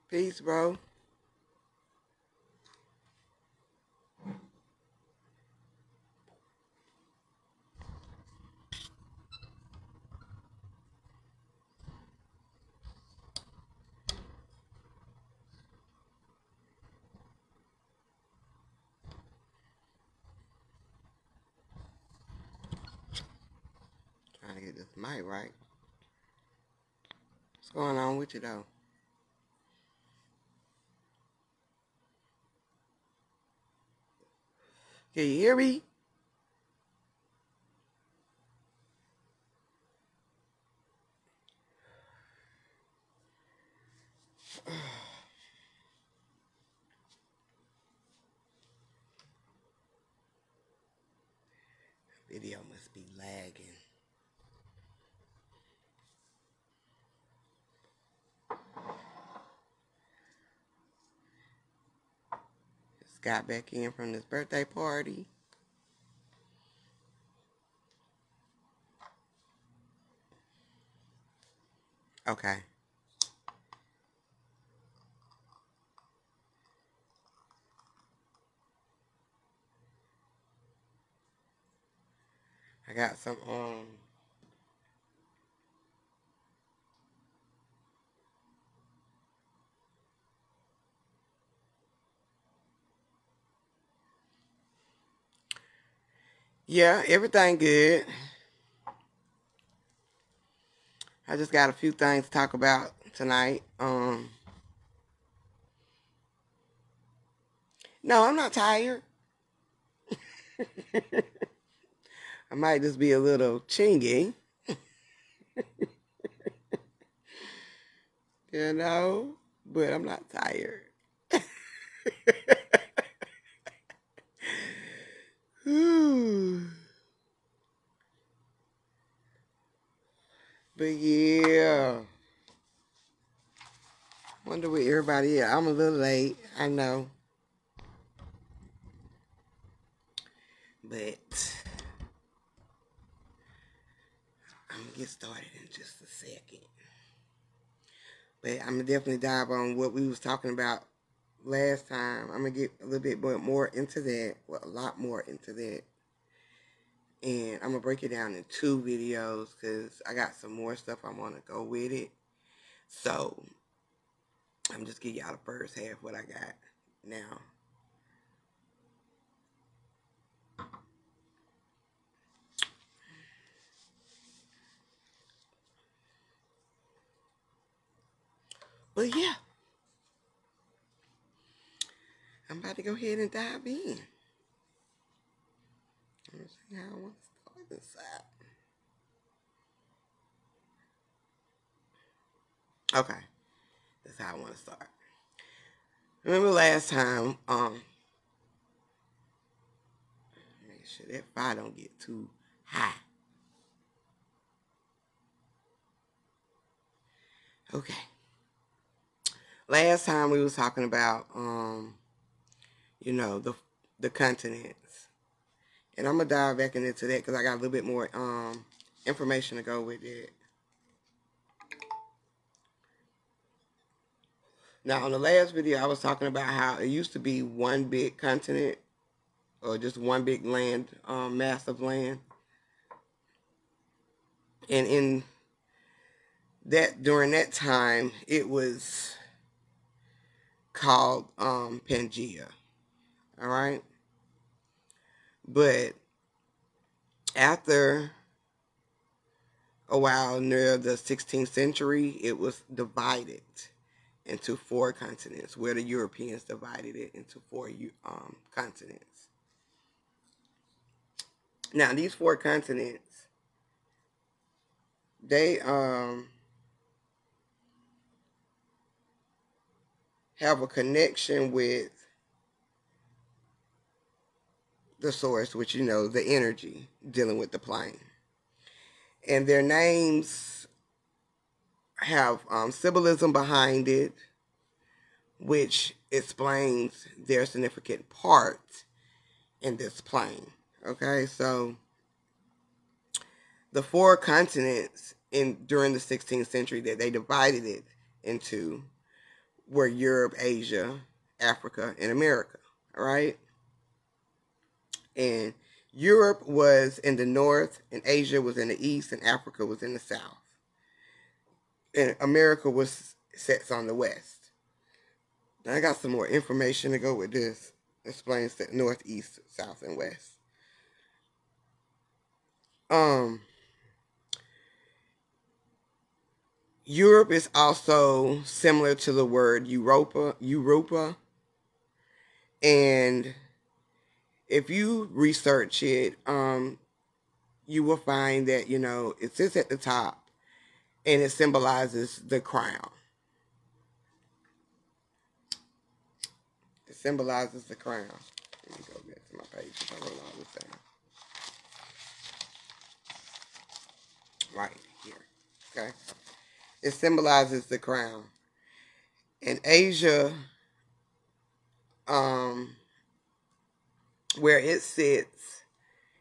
Peace, bro. Trying to get this mic right. What's going on with you, though? Can you hear me? Video must be lagging. Just got back in from this birthday party. Okay. I got some yeah, everything good. I just got a few things to talk about tonight. No, I'm not tired. I might just be a little chingy. You know, but I'm not tired. But yeah, wonder where everybody is. I'm a little late, I know, but I'm gonna get started in just a second. But I'm gonna definitely dive on what we was talking about last time. I'm gonna get a little bit more into that, well, a lot more into that. And I'm gonna break it down in 2 videos because I got some more stuff I want to go with it. So I'm just give y'all the first half what I got now. But yeah, I'm about to go ahead and dive in. Let's see how I want to start this out. Okay, that's how I want to start. Remember last time, make sure that fire don't get too high. Okay. Last time we was talking about, you know, the continents. And I'm going to dive back into that because I got a little bit more information to go with it. Now, on the last video, I was talking about how it used to be one big continent or just one big land, mass of land. And in that, during that time, it was called Pangea. All right? But after a while, near the 16th century, it was divided into 4 continents, where the Europeans divided it into 4 continents. Now, these 4 continents, they have a connection with the source, which, you know, the energy dealing with the plane. And their names have symbolism behind it, which explains their significant part in this plane. Okay, so the 4 continents during the 16th century that they divided it into were Europe, Asia, Africa, and America. All right. And Europe was in the north, and Asia was in the east, and Africa was in the south. And America was sets on the west. Now I got some more information to go with this. Explains the north, east, south, and west. Europe is also similar to the word Europa, and if you research it, you will find that, it sits at the top and it symbolizes the crown. It symbolizes the crown. Let me go back to my page if I wrote all this down. Right here. Okay. It symbolizes the crown. In Asia, where it sits,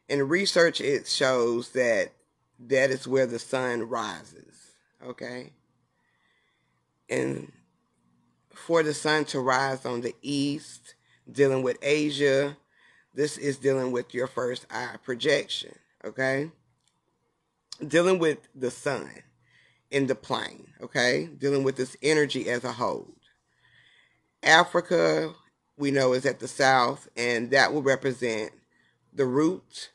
in research it shows that is where the sun rises. Okay. And for the sun to rise on the east, dealing with Asia, this is dealing with your first eye projection. Okay. Dealing with the sun in the plane. Okay. Dealing with this energy as a whole. Africa, we know, is at the south, and that will represent the root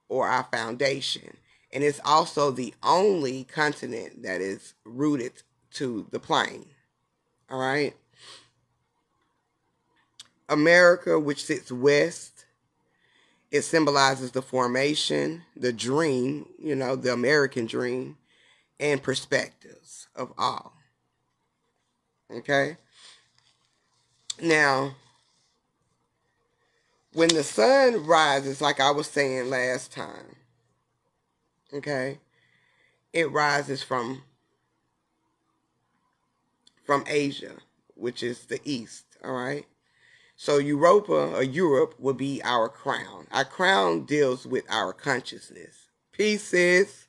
or our foundation. And it's also the only continent that is rooted to the plane. All right. America, which sits west, it symbolizes the formation, the dream, the American dream, and perspectives of all. Okay. Now, when the sun rises, like I was saying last time, okay, it rises from Asia, which is the east, all right? So Europa or Europe will be our crown. Our crown deals with our consciousness. Pieces,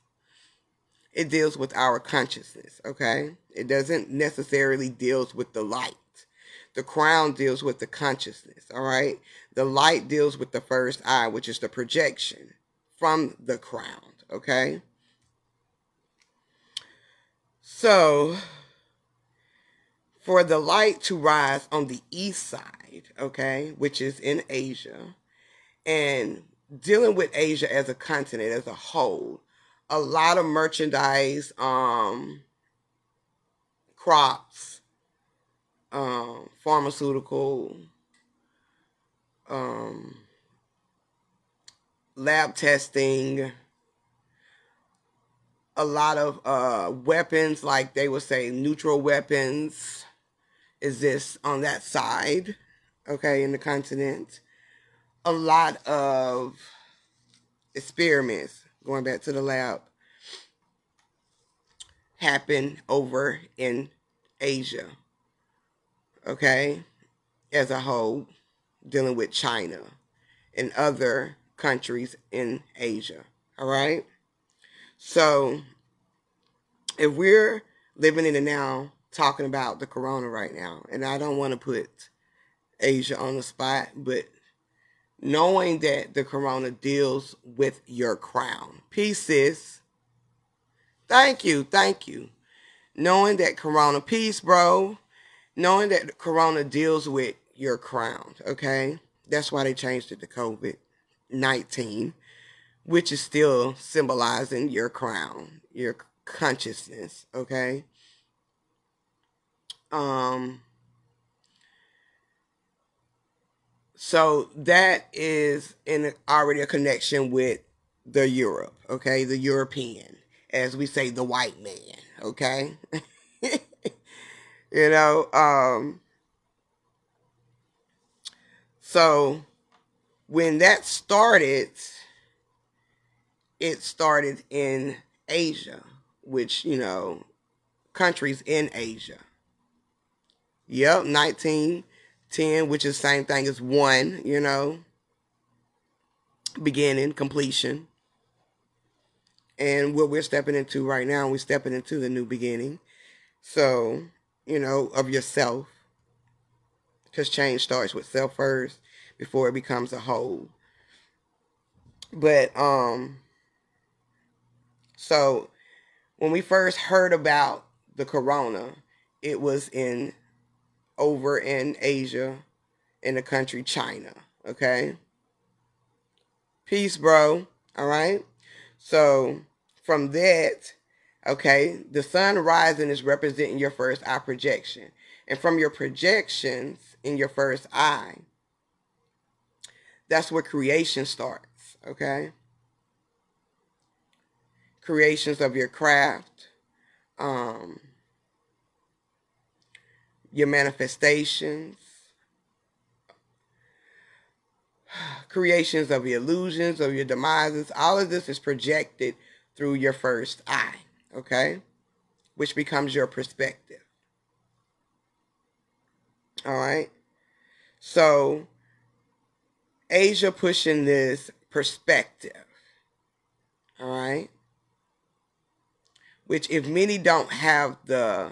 it deals with our consciousness, okay? It doesn't necessarily deals with the light. The crown deals with the consciousness, all right? The light deals with the first eye, which is the projection from the crown, okay? So, for the light to rise on the east side, okay, which is in Asia, and dealing with Asia as a continent, as a whole, a lot of merchandise, crops, pharmaceutical, lab testing, a lot of weapons, like they would say neutral weapons, exist on that side, okay, in the continent. A lot of experiments, going back to the lab, happen over in Asia, okay, as a whole, dealing with China and other countries in Asia, all right? So, if we're living in the now, talking about the corona right now, and I don't want to put Asia on the spot, but knowing that the corona deals with your crown. Peace, sis. Thank you. Knowing that corona, peace, bro. Knowing that corona deals with your crown, okay? That's why they changed it to COVID-19, which is still symbolizing your crown, your consciousness, okay? So that is already a connection with the Europe, okay? The European, as we say, the white man, okay? So when that started, it started in Asia, which, countries in Asia. Yep, 1910, which is the same thing as one, beginning, completion. And what we're stepping into right now, we're stepping into the new beginning. So, of yourself, because change starts with self first before it becomes a whole. But so when we first heard about the corona, it was over in Asia, in the country China. Okay, peace, bro. All right. So from that, okay, the sun rising is representing your first eye projection, and from your projections in your first eye, that's where creation starts. Okay, creations of your craft, your manifestations, creations of your illusions, of your demises. All of this is projected through your first eye, okay, which becomes your perspective. All right. So Asia pushing this perspective. All right. Which, if many don't have the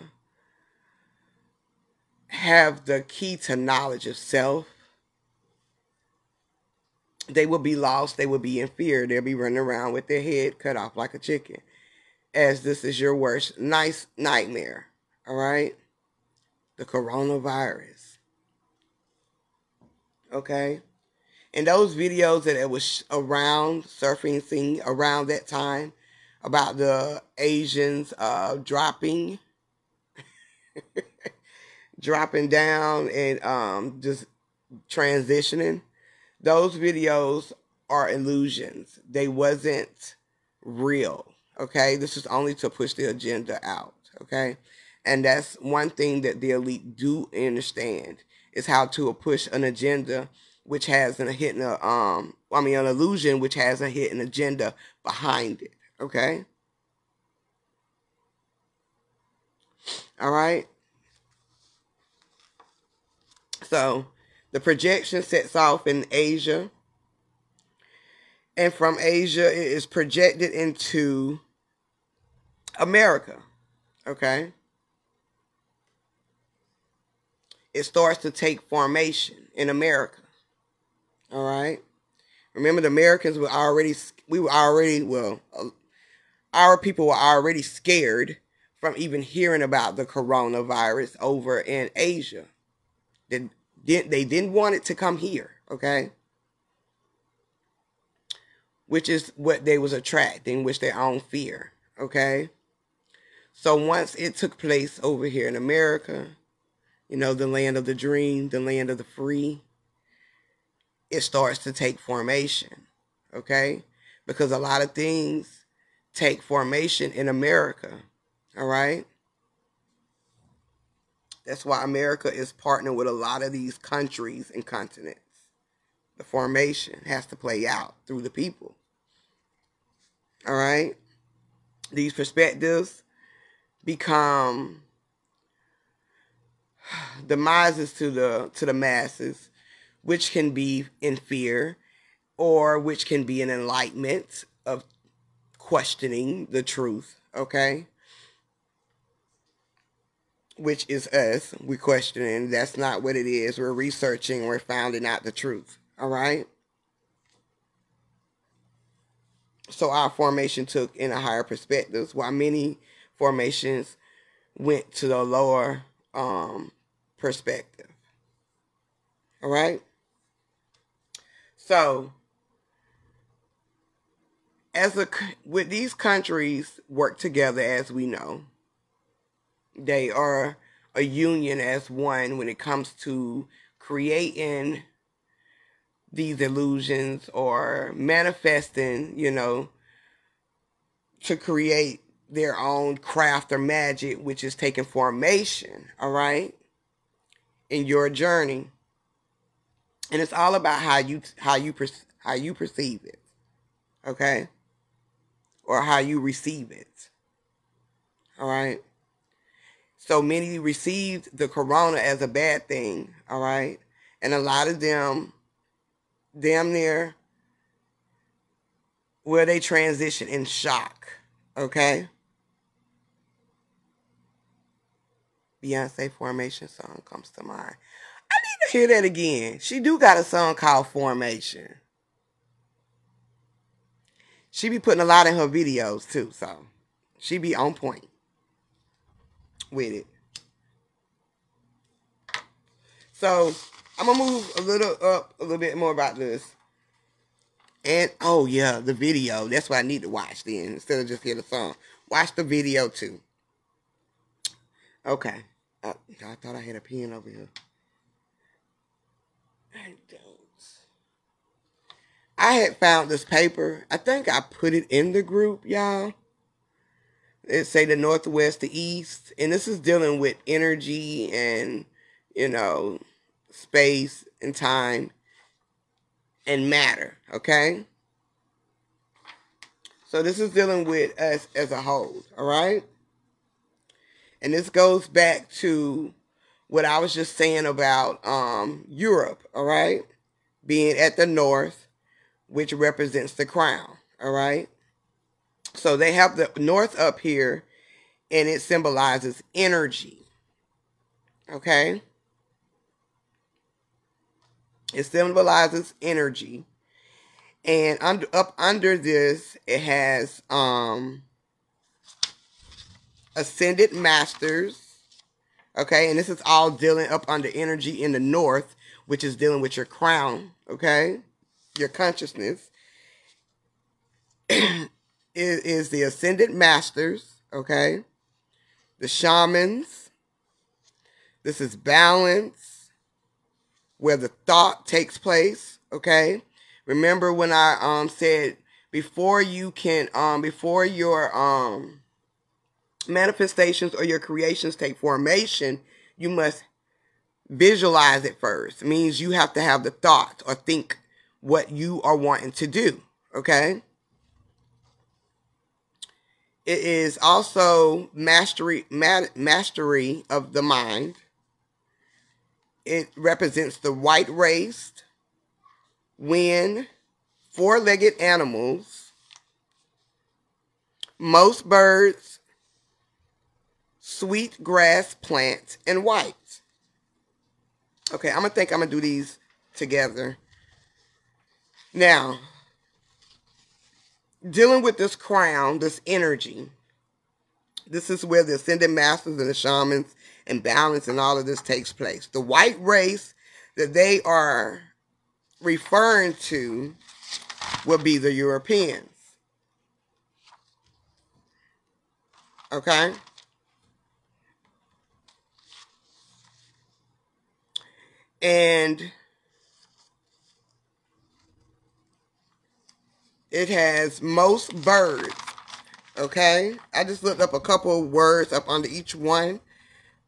key to knowledge of self, they will be lost. They will be in fear. They'll be running around with their head cut off like a chicken, as this is your worst nightmare. All right. The coronavirus. Okay. And those videos that it was around, surfing thing around that time, about the Asians dropping down and just transitioning, those videos are illusions. They wasn't real. Okay, this is only to push the agenda out. Okay, and that's one thing that the elite do understand, is how to push an agenda which has an illusion which has a hidden agenda behind it. Okay. All right. So the projection sets off in Asia, and from Asia it is projected into America. Okay. It starts to take formation in America. All right. Remember, the Americans our people were already scared from even hearing about the coronavirus over in Asia. They didn't want it to come here, okay? Which is what they was attracting, which their own fear, okay? So once it took place over here in America, the land of the dream, the land of the free, it starts to take formation, okay? Because a lot of things take formation in America, all right? That's why America is partnering with a lot of these countries and continents. The formation has to play out through the people, all right? These perspectives become demises to the masses, which can be in fear, or which can be an enlightenment of questioning the truth, okay? Which is us. We're questioning. That's not what it is. We're researching. We're finding out the truth, all right? So our formation took in a higher perspectives, while many formations went to the lower perspective. All right? So, with these countries work together, as we know, they are a union as one when it comes to creating these illusions or manifesting, to create their own craft or magic, which is taking formation, all right, in your journey. And it's all about how you perceive it, okay, or how you receive it, all right. So many received the corona as a bad thing, all right, and a lot of them, damn near, where they transition in shock, okay. Beyonce Formation song comes to mind. I need to hear that again. She do got a song called Formation. She be putting a lot in her videos too, so she be on point with it. So I'm gonna move a little bit more about this. And oh yeah, the video. That's what I need to watch then instead of just hear the song. Watch the video too. Okay. I thought I had a pen over here. I don't. I had found this paper. I think I put it in the group, y'all. It say the Northwest, the East. And this is dealing with energy and, space and time and matter, okay? So this is dealing with us as a whole, all right? And this goes back to what I was just saying about Europe, all right? Being at the north, which represents the crown, all right? So they have the north up here, and it symbolizes energy, okay? It symbolizes energy. And up under this, it has ascended masters. Okay, and this is all dealing up under energy in the north, which is dealing with your crown, okay? Your consciousness. It is the ascended masters, okay? The shamans. This is balance, where the thought takes place, okay? Remember when I said before you can before your manifestations or your creations take formation, you must visualize it first. It means you have to have the thought or think what you are wanting to do, okay? It is also mastery of the mind. It represents the white race, wind, four-legged animals, most birds, sweet grass plants, and white. Okay, I'm going to do these together. Now, dealing with this crown, this energy, this is where the ascended masters and the shamans and balance and all of this takes place. The white race that they are referring to will be the Europeans. Okay? And it has most birds. Okay? I just looked up a couple of words up under each one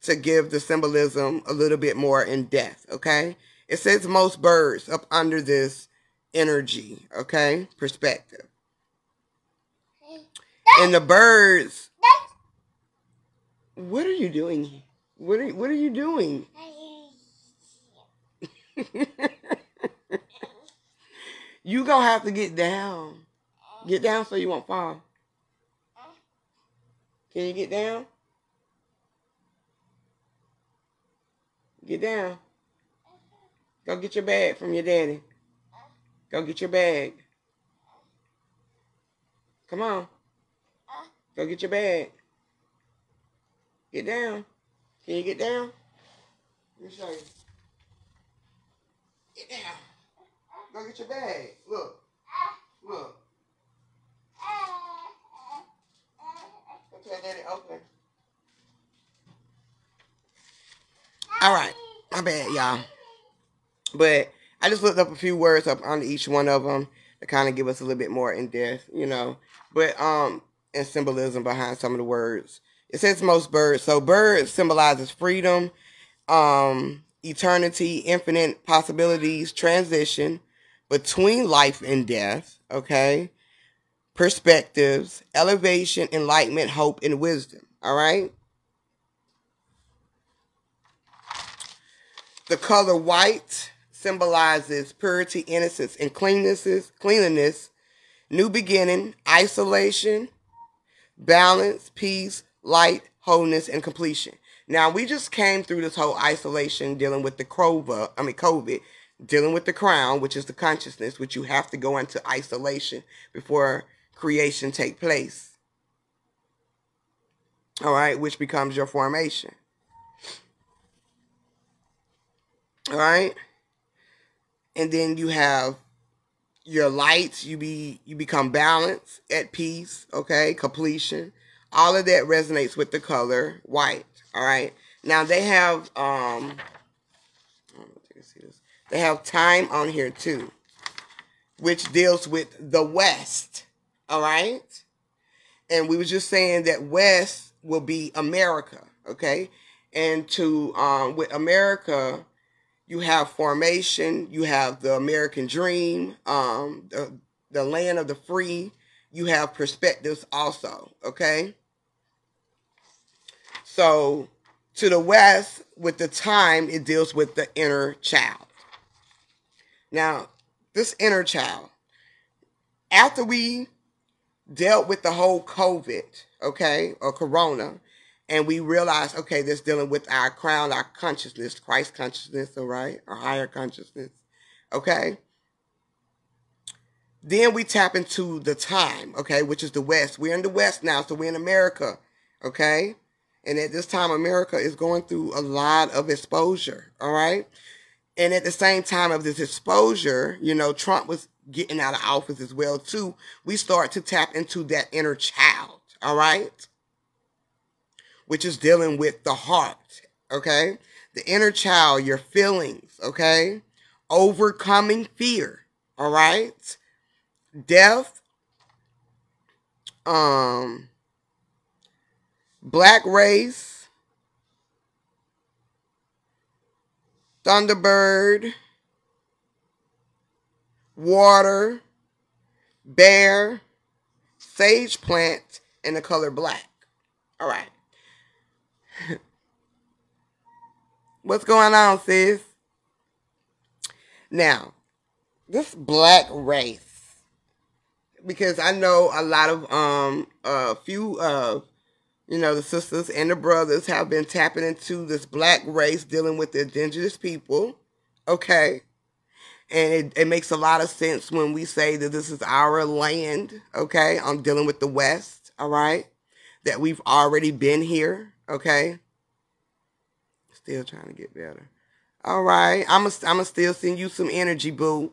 to give the symbolism a little bit more in depth. Okay? It says most birds up under this energy. Okay? Perspective. And the birds. What are you doing? What are you doing? You gonna have to get down. Get down so you won't fall. Can you get down? Get down. Go get your bag from your daddy. Go get your bag. Come on. Go get your bag. Get down. Can you get down? Let me show you. Get down. Go get your bag. Look. Look. Go tell Daddy open. Alright. My bad, y'all. But I just looked up a few words up under each one of them to kind of give us a little bit more in depth, But and symbolism behind some of the words. It says most birds. So bird symbolizes freedom, eternity, infinite possibilities, transition between life and death, okay? Perspectives, elevation, enlightenment, hope, and wisdom, all right? The color white symbolizes purity, innocence, and cleanliness, new beginning, isolation, balance, peace, light, wholeness, and completion. Now, we just came through this whole isolation dealing with the COVID, dealing with the crown, which is the consciousness, which you have to go into isolation before creation take place. All right, which becomes your formation. All right, and then you have your lights. You become balanced, at peace. Okay, completion. All of that resonates with the color white. All right. Now they have they have time on here too, which deals with the West. All right. And we were just saying that West will be America. Okay. And with America, you have formation, you have the American dream, the land of the free. You have perspectives also. Okay. So to the West, with the time, it deals with the inner child. Now, this inner child, after we dealt with the whole COVID, okay, or Corona, and we realized, okay, this dealing with our crown, our consciousness, Christ consciousness, all right, our higher consciousness, okay. Then we tap into the time, okay, which is the West. We're in the West now, so we're in America, okay. And at this time, America is going through a lot of exposure, all right. And at the same time of this exposure, you know, Trump was getting out of office as well, too. We start to tap into that inner child, all right? Which is dealing with the heart, okay? The inner child, your feelings, okay? Overcoming fear, all right? Death, black race, Thunderbird, water, bear, sage plant, and the color black. All right. What's going on, sis? Now, this black race, because I know a lot of a few of the sisters and the brothers have been tapping into this black race dealing with the indigenous people. Okay. And it makes a lot of sense when we say that this is our land, okay? I'm dealing with the West, all right? That we've already been here, okay? Still trying to get better. All right. I'm gonna still send you some energy, boo,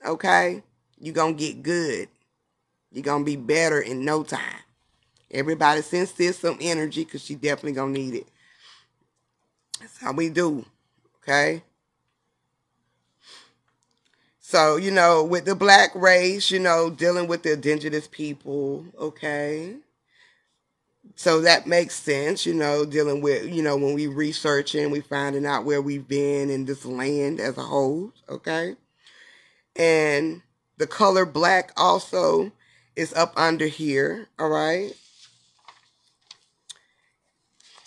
okay? You're going to get good. You're going to be better in no time. Everybody send sis some energy because she definitely going to need it. That's how we do, okay? So, with the black race, dealing with the indigenous people, okay? So that makes sense, dealing with, when we researching, we finding out where we've been in this land as a whole, okay? And the color black also is up under here, all right?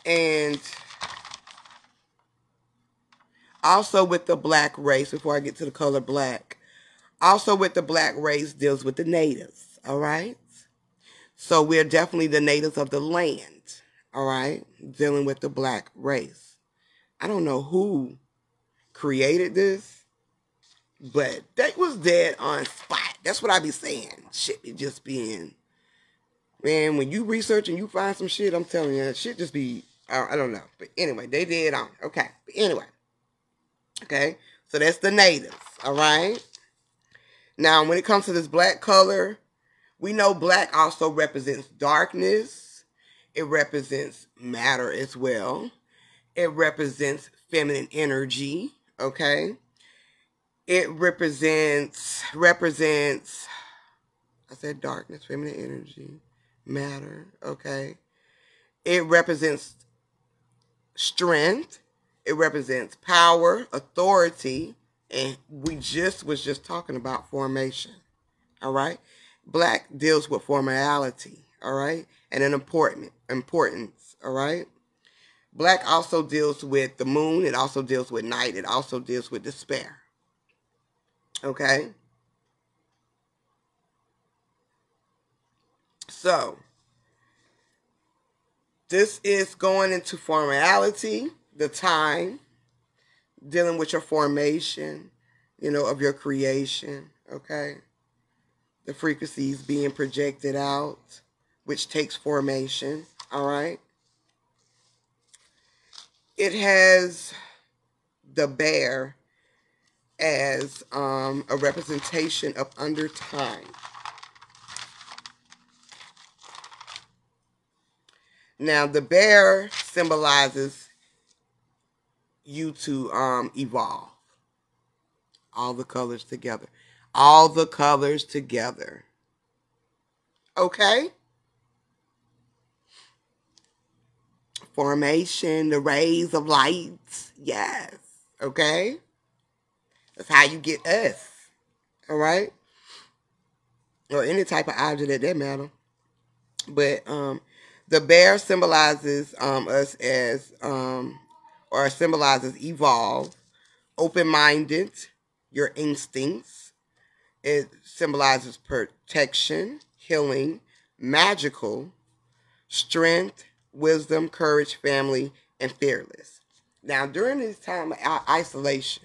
And also with the black race, before I get to the color black, also with the black race deals with the natives, all right? So we're definitely the natives of the land, all right? Dealing with the black race. I don't know who created this, but that was dead on spot. That's what I be saying. Shit be just being, man, when you research and you find some shit, I'm telling you, shit just be, I don't know. But anyway, they did on. Okay. But anyway. Okay. So that's the natives, all right? Now, when it comes to this black color, we know black also represents darkness. It represents matter as well. It represents feminine energy, okay? It represents, I said darkness, feminine energy, matter, okay? It represents strength. It represents power, authority, and we was just talking about formation, all right? Black deals with formality, all right? And an importance, all right? Black also deals with the moon. It also deals with night. It also deals with despair, okay? So, This is going into formality, the time, dealing with your formation, of your creation, okay? The frequencies being projected out, which takes formation, all right? It has the bear as a representation of under time. Now, the bear symbolizes you to evolve. All the colors together. All the colors together. Okay? Formation, the rays of light. Yes. Okay? That's how you get us. All right? Or any type of object at that matter. But the bear symbolizes us as, or symbolizes evolve, open-minded, your instincts. It symbolizes protection, healing, magical, strength, wisdom, courage, family, and fearless. Now, during this time of isolation,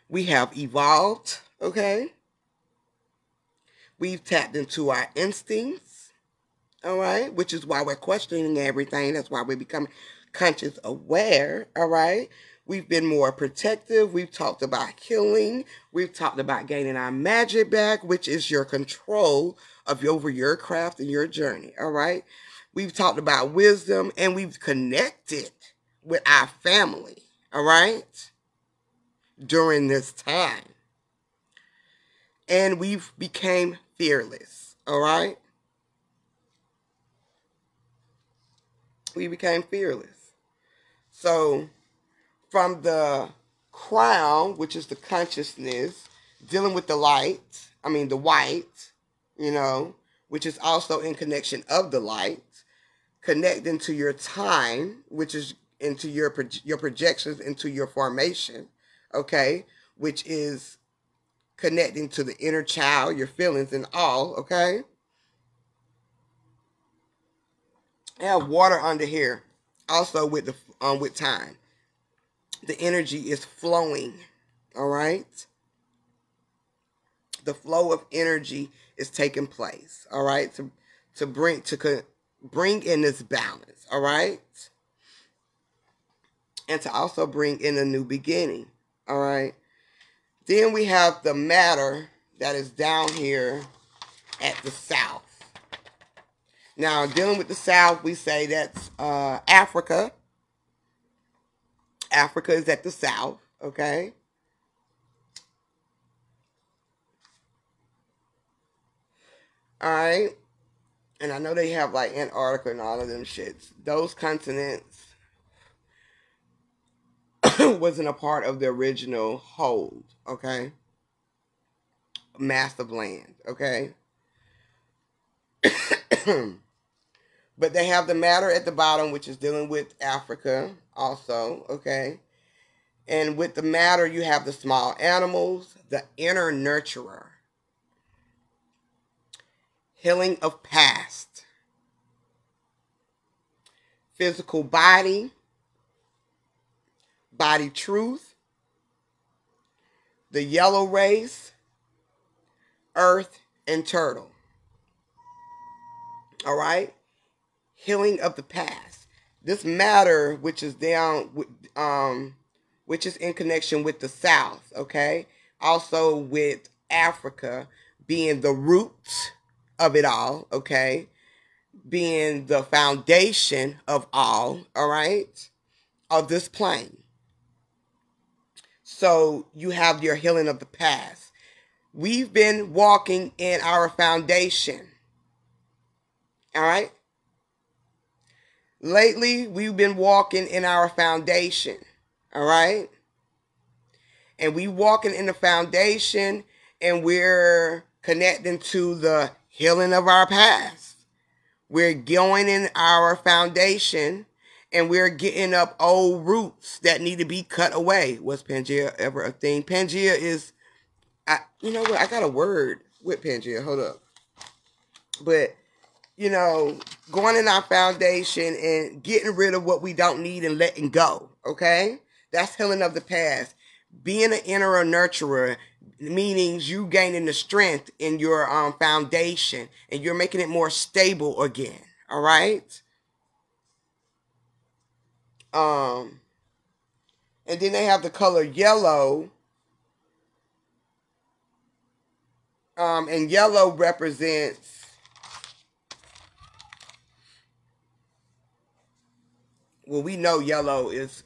we have evolved, okay? We've tapped into our instincts, all right? Which is why we're questioning everything. That's why we're becoming conscious aware, all right? We've been more protective. We've talked about healing. We've talked about gaining our magic back, which is your control over your craft and your journey, all right? We've talked about wisdom, and we've connected with our family, all right, during this time. And we've became fearless, all right? We became fearless. So, from the crown, which is the consciousness, dealing with the light, the white, which is also in connection of the light, connecting to your time, which is into your projections, into your formation, okay, which is connecting to the inner child, your feelings and all, okay? I have water under here, also with with time. The energy is flowing, all right? The flow of energy is taking place, all right? To bring in this balance, all right? And to also bring in a new beginning, all right? Then we have the matter that is down here at the south. Now, dealing with the south, we say that's Africa. Africa is at the south, okay? All right? And I know they have like Antarctica and all of them shits. Those continents wasn't a part of the original hold, okay? Massive land, okay? But they have the matter at the bottom, which is dealing with Africa also, okay? And with the matter, you have the small animals, the inner nurturer, healing of past, physical body truth, the yellow race, earth, and turtle. All right? Healing of the past. This matter, which is which is in connection with the south, okay? Also with Africa being the root of it all, okay? Being the foundation of all right? Of this plane. So you have your healing of the past. We've been walking in our foundation. All right? Lately, we've been walking in our foundation. All right? And we walking in the foundation, and we're connecting to the healing of our past. We're going in our foundation, and we're getting up old roots that need to be cut away. Was Pangea ever a thing? Pangea is, you know what? I got a word with Pangea. Hold up. But you know, going in our foundation and getting rid of what we don't need and letting go, okay? That's healing of the past. Being an inner nurturer means you gaining the strength in your foundation and you're making it more stable again, all right? And then they have the color yellow. And yellow represents, well, we know yellow is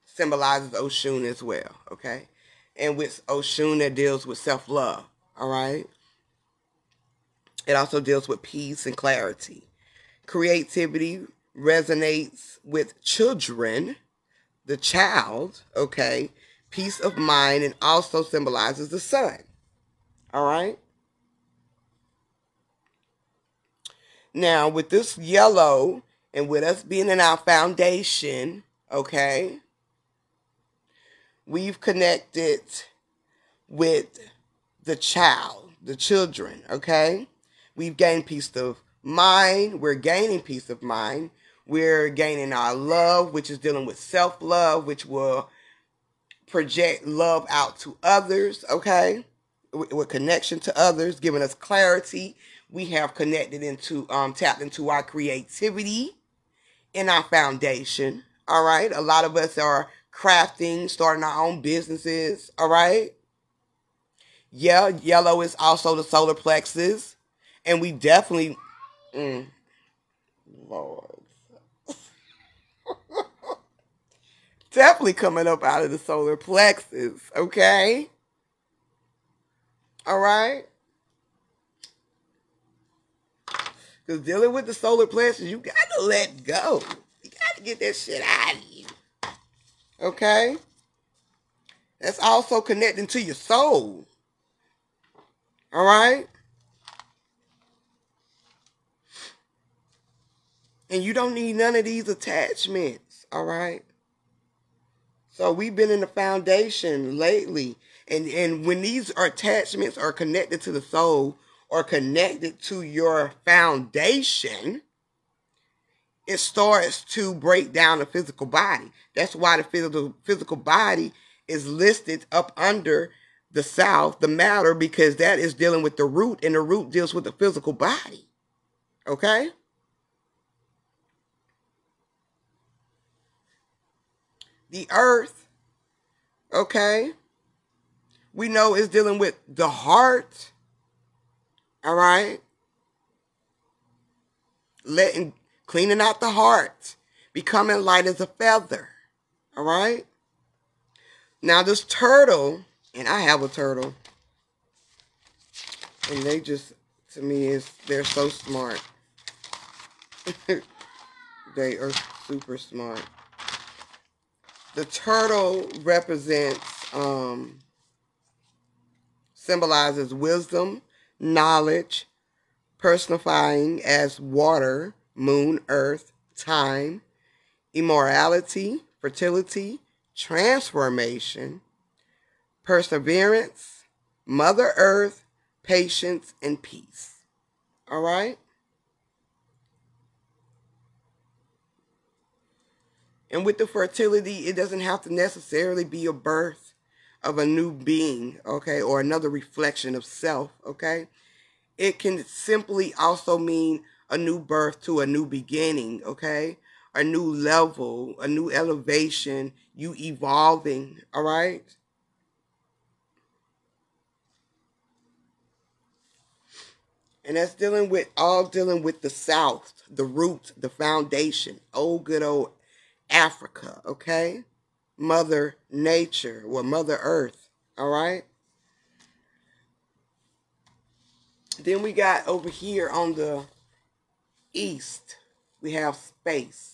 symbolizes Oshun as well, okay? And with Oshun, that deals with self-love, all right? It also deals with peace and clarity. Creativity resonates with children, the child, okay? Peace of mind, and also symbolizes the sun, all right? Now, with this yellow, and with us being in our foundation, okay, we've connected with the child, the children, okay? We've gained peace of mind. We're gaining peace of mind. We're gaining our love, which is dealing with self-love, which will project love out to others, okay? With connection to others, giving us clarity. We have connected into, tapped into our creativity in our foundation, all right? A lot of us are crafting, starting our own businesses, all right? Yeah, yellow is also the solar plexus. And we definitely, Lord, definitely coming up out of the solar plexus, okay? All right? Because dealing with the solar plexus, you got to let go. You got to get that shit out of you. Okay? That's also connecting to your soul. All right? And you don't need none of these attachments. All right? So we've been in the foundation lately. And when these attachments are connected to the soul or connected to your foundation, it starts to break down the physical body. That's why the physical body is listed up under the south, the matter, because that is dealing with the root, and the root deals with the physical body. Okay? The earth, okay, we know is dealing with the heart, all right? Cleaning out the heart, becoming light as a feather, all right? Now this turtle, and I have a turtle, and they just, to me, they're so smart. They are super smart. The turtle represents, symbolizes wisdom, knowledge, personifying as water, moon, earth, time, immorality, fertility, transformation, perseverance, Mother Earth, patience, and peace. All right? And with the fertility, it doesn't have to necessarily be a birth of a new being, okay, or another reflection of self, okay? It can simply also mean a new birth to a new beginning, okay? A new level, a new elevation, you evolving, all right? And that's dealing with the South, the root, the foundation, old good old Africa, okay? Mother Nature, or Mother Earth, all right? Then we got over here on the east, we have space.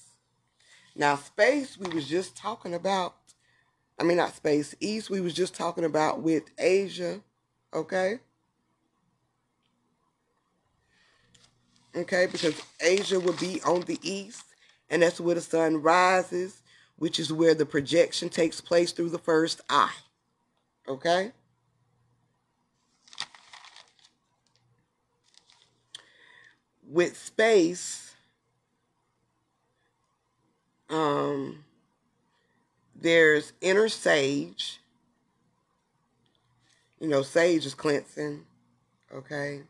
Now space we was just talking about, I mean not space, east we was just talking about with Asia, okay? Okay, because Asia would be on the east, and that's where the sun rises, which is where the projection takes place through the first eye. Okay? with space, there's inner sage. You know, sage is cleansing, okay?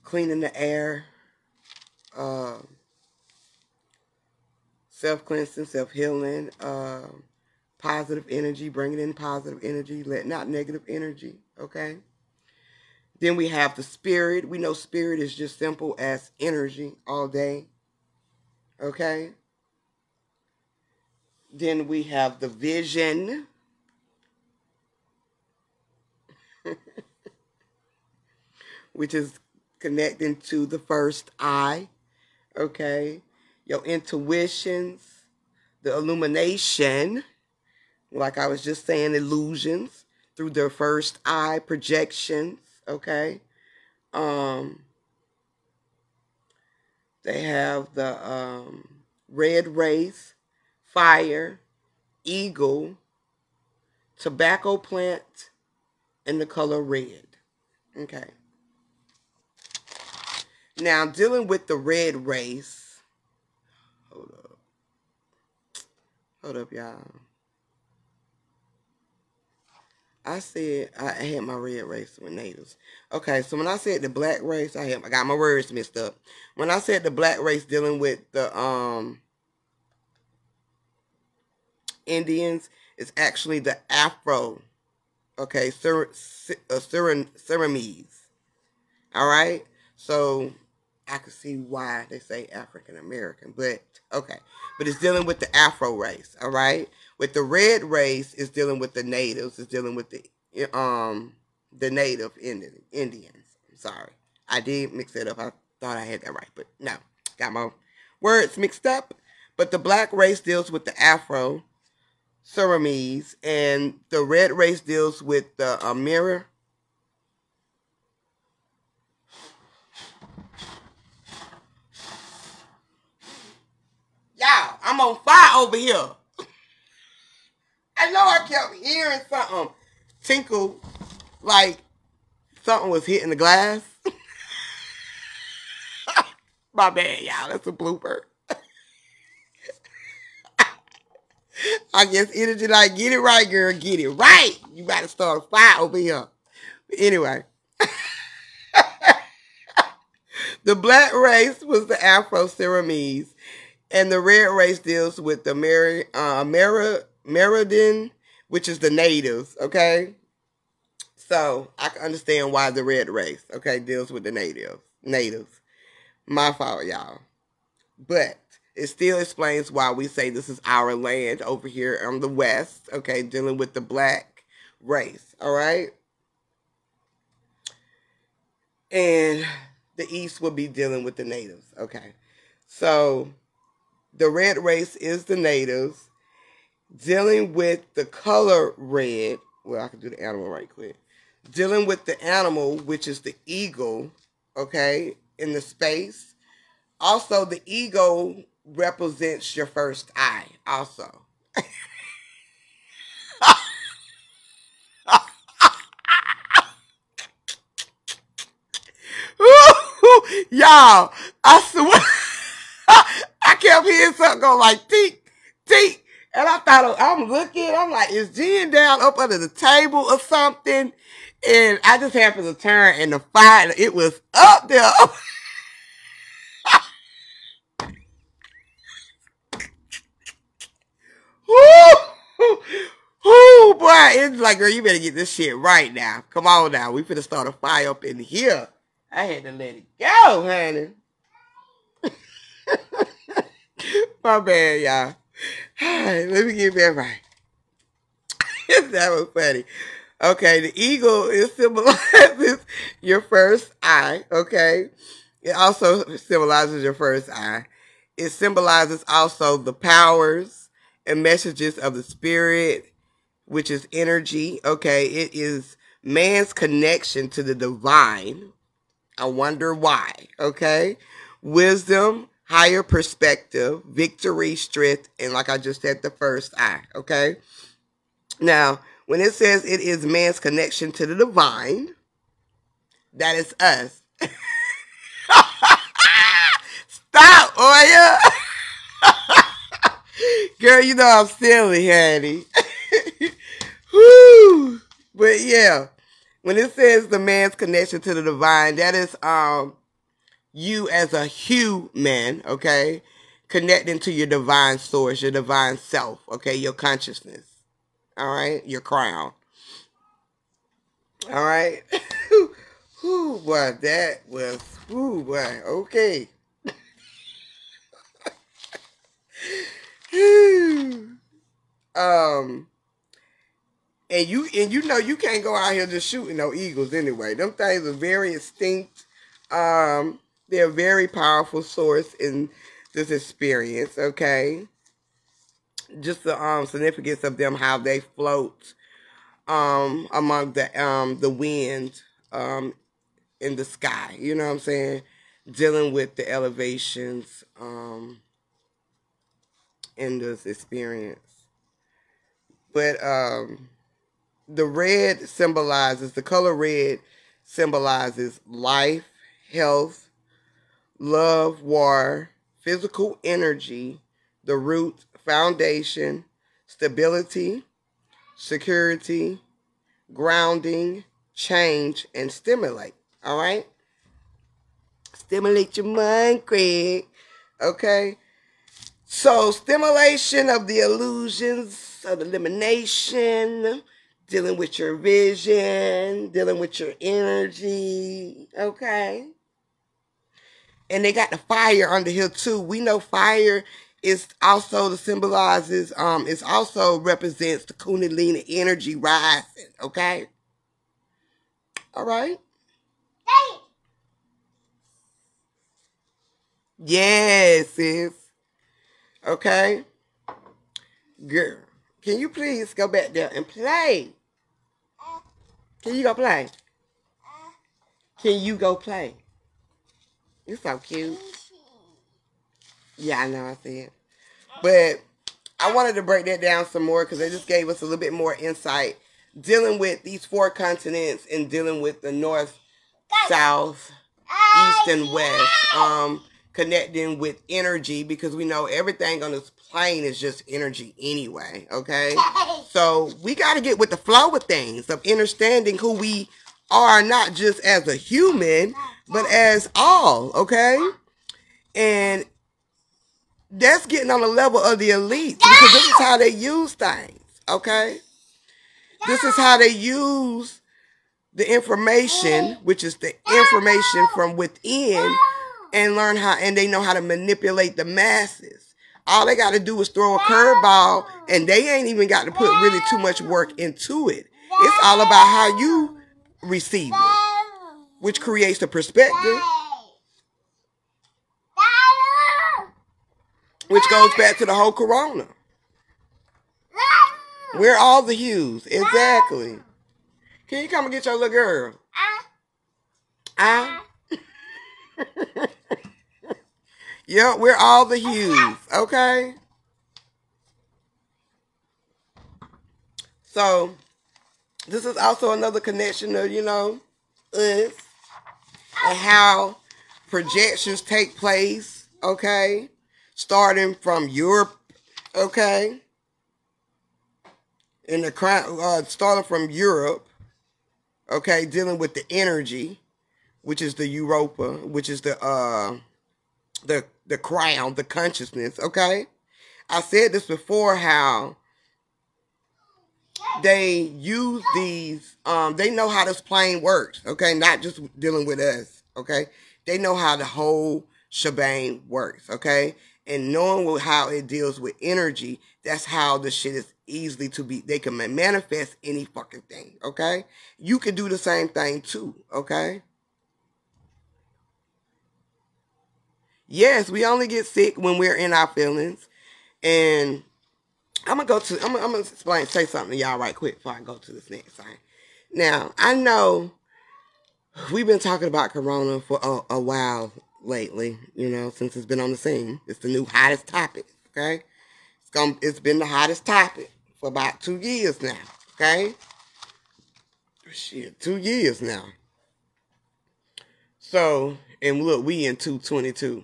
Cleaning the air, self-cleansing, self-healing, positive energy, bringing in positive energy, letting out negative energy, okay? Then we have the spirit. We know spirit is just simple as energy all day, okay? Then we have the vision, which is connecting to the first eye, okay? Your intuitions, the illumination, like I was just saying, illusions through their first eye, projections, okay? They have the red race, fire, eagle, tobacco plant, and the color red, okay? Now, dealing with the red race, hold up, y'all. I said I had my red race with natives. Okay, so when I said the black race, I got my words mixed up. When I said the black race dealing with the Indians, it's actually the Afro, okay, Surinamese. All right, so I can see why they say African American, but okay, but it's dealing with the Afro race. All right. With the red race, is dealing with the natives. It's dealing with the native Indians. I'm sorry, I did mix it up. I thought I had that right, but no, got my words mixed up. But the black race deals with the Afro Surinamese, and the red race deals with the mirror. Y'all, I'm on fire over here. I know I kept hearing something tinkle, like something was hitting the glass. My bad, y'all. That's a blooper. I guess energy like, get it right, girl. Get it right. You got to start a fire over here. But anyway. The black race was the Afro-Surinamese, and the red race deals with the Meriden, which is the natives, okay? So I can understand why the red race, okay, deals with the natives. My fault, y'all. But it still explains why we say this is our land over here on the west, okay, dealing with the black race, all right? And the east will be dealing with the natives, okay? So the red race is the natives dealing with the color red. Well, I can do the animal right quick. Dealing with the animal, which is the eagle, okay, in the space. Also, the eagle represents your first eye, also. Y'all, I swear, I kept hearing something go like, teek, teek. And I thought, I'm looking, I'm like, is Jen down up under the table or something? And I just happened to turn, and the fire, it was up there. Whoo, boy, it's like, girl, you better get this shit right now. Come on now, we finna start a fire up in here. I had to let it go, honey. My bad, y'all. Let me get that right. That was funny. Okay, the eagle, it symbolizes your first eye, okay? It also symbolizes your first eye. It symbolizes also the powers and messages of the spirit, which is energy, okay? It is man's connection to the divine. I wonder why, okay? Wisdom, higher perspective, victory, strength, and like I just said, the first eye, okay? Now, when it says it is man's connection to the divine, that is us. Stop, Oya. Girl, you know I'm silly, honey. Woo. But yeah, when it says the man's connection to the divine, that is you as a human, okay, connecting to your divine source, your divine self, okay, your consciousness, all right, your crown, all right. Whoo, boy, that was, whoo, boy, okay. um, and you know you can't go out here just shooting no eagles anyway. Them things are very extinct. They're a very powerful source in this experience. Okay, just the significance of them, how they float among the wind in the sky. You know what I'm saying? Dealing with the elevations in this experience. But the color red symbolizes life, health, love, war, physical energy, the root, foundation, stability, security, grounding, change, and stimulate. All right? Stimulate your mind, Craig. Okay? So, stimulation of the illusions of elimination, dealing with your vision, dealing with your energy. Okay? And they got the fire under here too. We know fire is also it also represents the Kundalini energy rising. Okay? All right? Yes, sis. Okay? Girl, can you please go back there and play? Can you go play? Can you go play? You're so cute. Yeah, I know, I see it. But I wanted to break that down some more because they just gave us a little bit more insight dealing with these 4 continents and dealing with the north, south, east, and west. Connecting with energy because we know everything on this plane is just energy anyway, okay? So we got to get with the flow of things, of understanding who we are, not just as a human, but as all, okay? And that's getting on the level of the elite because this is how they use things, okay? This is how they use the information, which is the information from within, and learn how, and they know how to manipulate the masses. All they got to do is throw a curveball, and they ain't even got to put really too much work into it. It's all about how you receive it, which creates the perspective, which goes back to the whole corona. We're all the hues. Exactly. Can you come and get your little girl? Yeah, we're all the hues, okay? So, this is also another connection of, us and how projections take place, okay? Starting from Europe, okay? Starting from Europe, okay? Dealing with the energy, which is the Europa, which is the crown, the consciousness, okay? I said this before, how they use these, they know how this plane works, okay? Not just dealing with us, okay? They know how the whole shebang works, okay? And knowing how it deals with energy, that's how the shit is easily they can manifest any fucking thing, okay? You can do the same thing too, okay? Yes, we only get sick when we're in our feelings. And I'm gonna say something to y'all right quick before I go to this next thing. Now, I know we've been talking about Corona for a while lately, since it's been on the scene. It's the new hottest topic, okay? It's been the hottest topic for about 2 years now, okay? Shit, 2 years now. So, And look, we in 2022.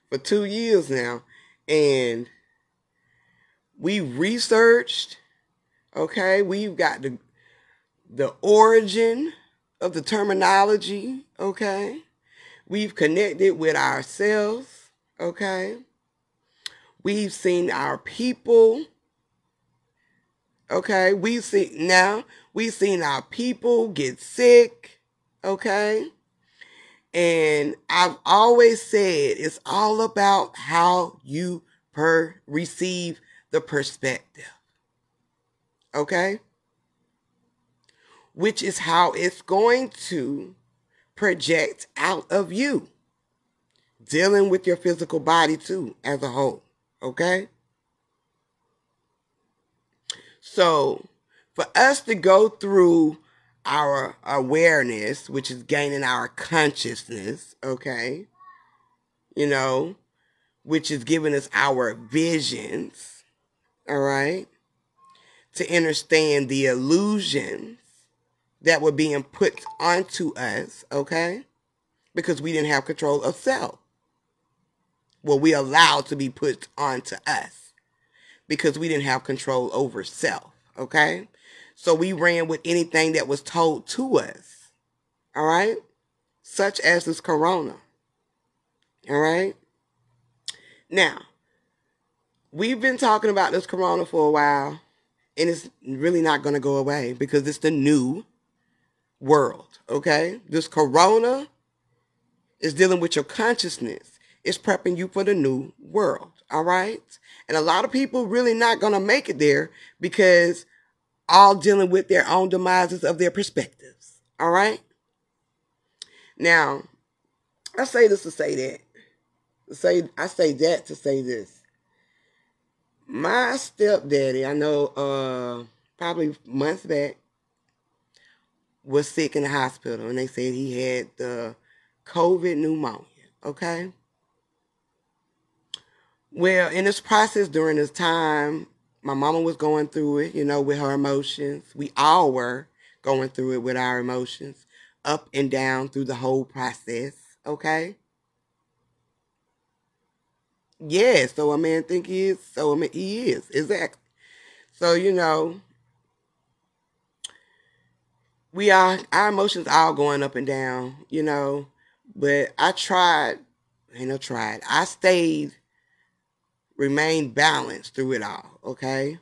For 2 years now. And we researched, okay? We've got the origin of the terminology, okay? We've connected with ourselves, okay? We've seen our people, okay? We've seen our people get sick, okay? And I've always said it's all about how you receive the perspective, okay? Which is how it's going to project out of you, dealing with your physical body too as a whole, okay? So for us to go through our awareness, which is gaining our consciousness, okay, you know, which is giving us our visions, all right, to understand the illusions that were being put onto us, okay, because we didn't have control of self. Well, we allowed to be put onto us because we didn't have control over self, okay? So we ran with anything that was told to us, all right? Such as this corona, all right? Now, we've been talking about this corona for a while, and it's really not going to go away because it's the new world, okay? This corona is dealing with your consciousness. It's prepping you for the new world, all right? And a lot of people really not going to make it there because all dealing with their own demises of their perspectives, all right? Now, I say this to say that. I say that to say this. My stepdaddy, I know probably months back, was sick in the hospital, and they said he had the COVID pneumonia, okay? Well, in this process during this time, my mama was going through it, you know, with her emotions. We all were going through it with our emotions, up and down through the whole process, okay? Yeah, so a man think he is, so a man, he is, exactly. So, you know, our emotions all going up and down, you know, but I stayed, remained balanced through it all, okay?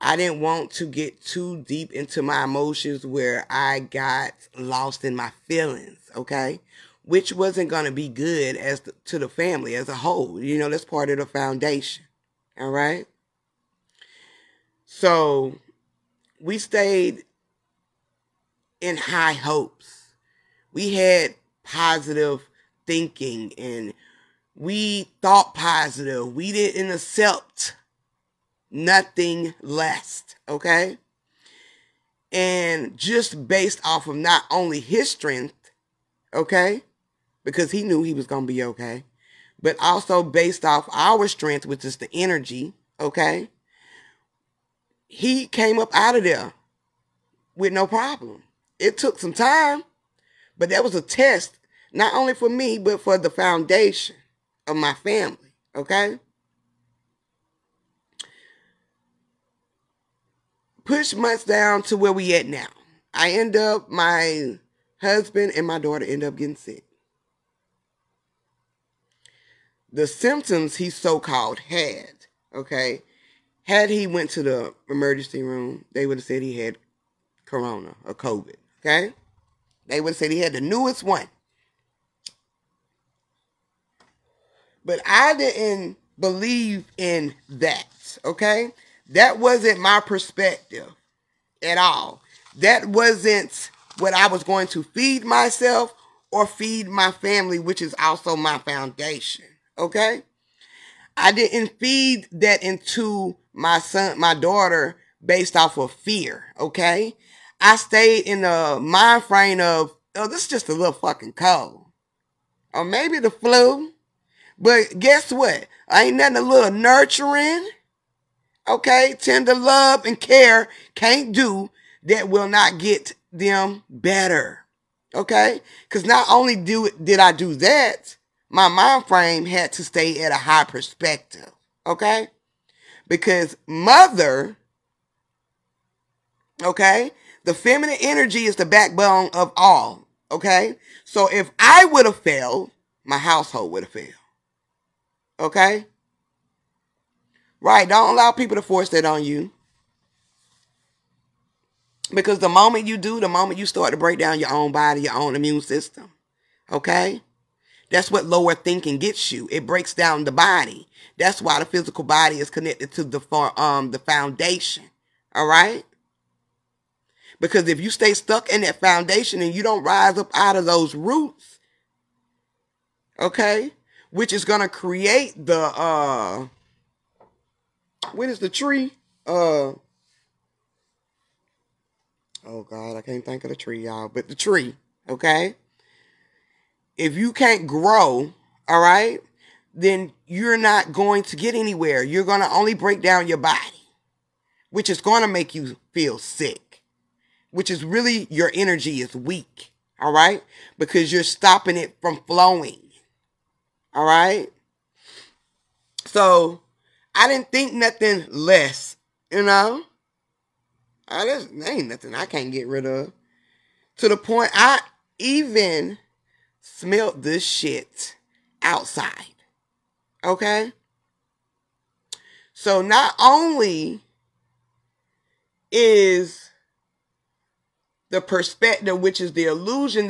I didn't want to get too deep into my emotions where I got lost in my feelings, okay? Which wasn't going to be good to the family as a whole. You know, that's part of the foundation, all right? So we stayed in high hopes. We had positive thinking and we thought positive. We didn't accept nothing less, okay? And just based off of not only his strength, okay, because he knew he was going to be okay, but also based off our strength, which is the energy, okay, he came up out of there with no problem. It took some time, but that was a test, not only for me, but for the foundation of my family, okay? Push months down to where we at now. My husband and my daughter end up getting sick. The symptoms he so-called had, okay, had he went to the emergency room, they would have said he had corona or COVID, okay? They would have said he had the newest one. But I didn't believe in that, okay? That wasn't my perspective at all. That wasn't what I was going to feed myself or feed my family, which is also my foundation, okay? I didn't feed that into my daughter based off of fear, okay? I stayed in the mind frame of, oh, this is just a little fucking cold. Or maybe the flu. But guess what? Ain't nothing a little nurturing, okay, tender love and care can't do that will not get them better, Okay? Because not only did I do that, my mind frame had to stay at a high perspective. Okay? Because mother, okay, the feminine energy is the backbone of all. Okay? So if I would have failed, my household would have failed. Okay? Right. Don't allow people to force that on you. Because the moment you do, the moment you start to break down your own body, your own immune system. Okay? That's what lower thinking gets you. It breaks down the body. That's why the physical body is connected to the foundation. All right? Because if you stay stuck in that foundation and you don't rise up out of those roots, okay, which is going to create the, what is the tree? Oh God, I can't think of the tree, y'all, but the tree, okay? If you can't grow, all right, then you're not going to get anywhere. You're going to only break down your body, which is going to make you feel sick, which is really your energy is weak, all right, because you're stopping it from flowing, all right? So I didn't think nothing less, you know? There ain't nothing I can't get rid of. To the point I even smelled this shit outside. Okay? So not only is the perspective, which is the illusion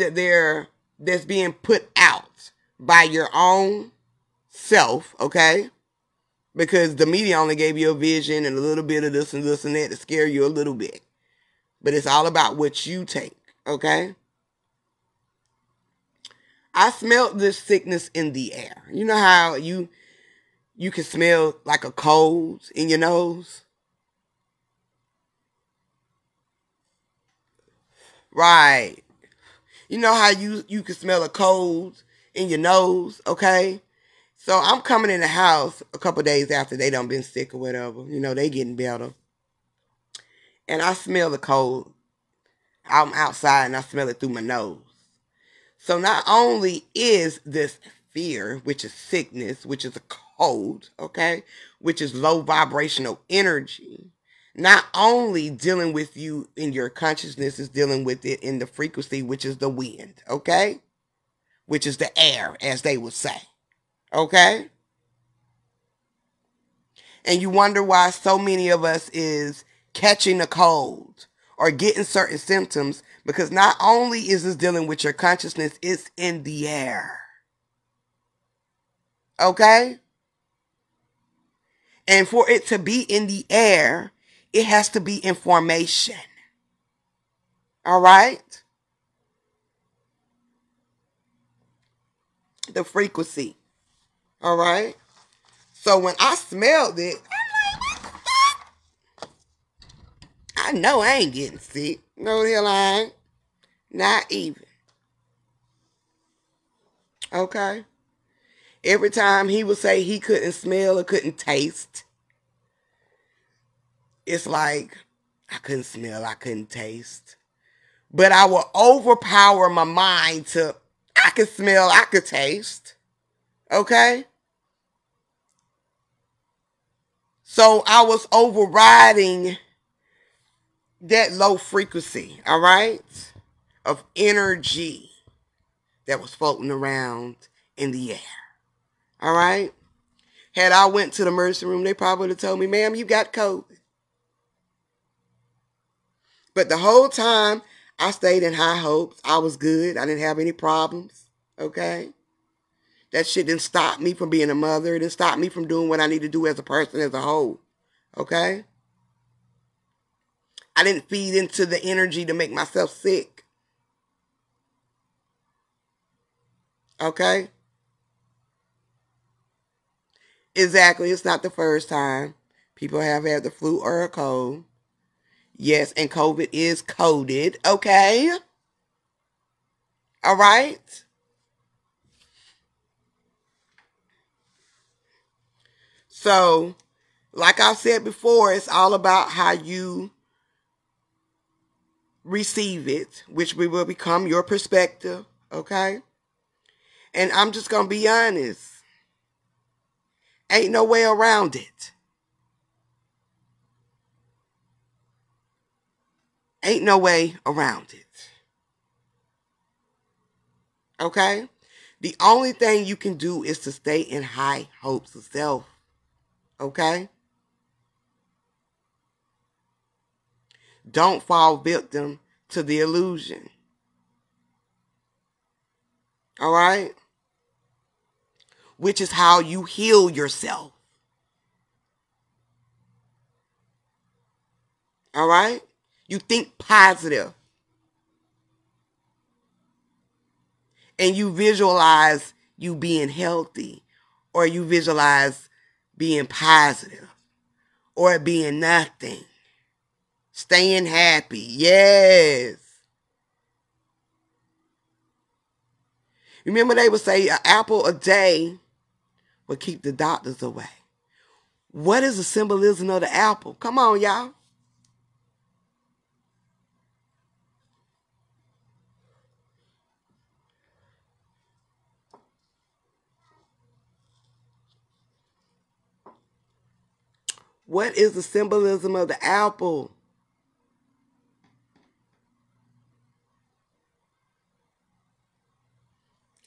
that's being put out by your own self, okay? Because the media only gave you a vision and a little bit of this and that to scare you a little bit. But it's all about what you take, okay? I smelled this sickness in the air. You know how you can smell like a cold in your nose? Right. You know how you can smell a cold in your nose, okay? So I'm coming in the house a couple days after they done been sick or whatever. You know, they getting better. And I smell the cold. I'm outside and I smell it through my nose. So not only is this fear, which is sickness, which is a cold, okay, which is low vibrational energy, not only dealing with you in your consciousness, is dealing with it in the frequency, which is the wind, okay, which is the air, as they would say, okay. And you wonder why so many of us is catching a cold or getting certain symptoms, because not only is this dealing with your consciousness, it's in the air. Okay? And for it to be in the air, it has to be information. All right? The frequency. All right? So when I smelled it, I'm like, what the fuck? I know I ain't getting sick. No, the hell I ain't. Not even. Okay? Every time he would say he couldn't smell or couldn't taste, it's like, I couldn't smell, I couldn't taste. But I will overpower my mind to, I could smell, I could taste. Okay? So I was overriding that low frequency, all right, of energy that was floating around in the air. All right? Had I went to the emergency room, they probably would have told me, ma'am, you got COVID. But the whole time, I stayed in high hopes. I was good. I didn't have any problems. Okay? That shit didn't stop me from being a mother. It didn't stop me from doing what I need to do as a person as a whole. Okay? I didn't feed into the energy to make myself sick. Okay? Exactly. It's not the first time people have had the flu or a cold. Yes, and COVID is coded. Okay? All right? So, like I said before, it's all about how you receive it, which will become your perspective, okay? And I'm just going to be honest. Ain't no way around it. Ain't no way around it. Okay? The only thing you can do is to stay in high hopes of self. Okay? Don't fall victim to the illusion. All right? Which is how you heal yourself. All right? You think positive. And you visualize you being healthy. Or you visualize being positive. Or being nothing. Staying happy. Yes. Remember they would say an apple a day will keep the doctors away. What is the symbolism of the apple? Come on, y'all. What is the symbolism of the apple?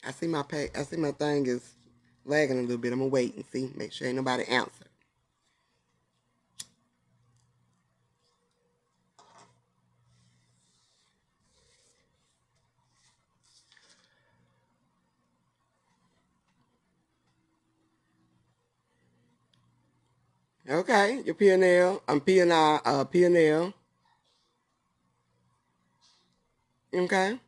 I see my thing is lagging a little bit. I'm gonna wait and see, make sure ain't nobody answer. Okay, your P&L. I'm P&L. Okay.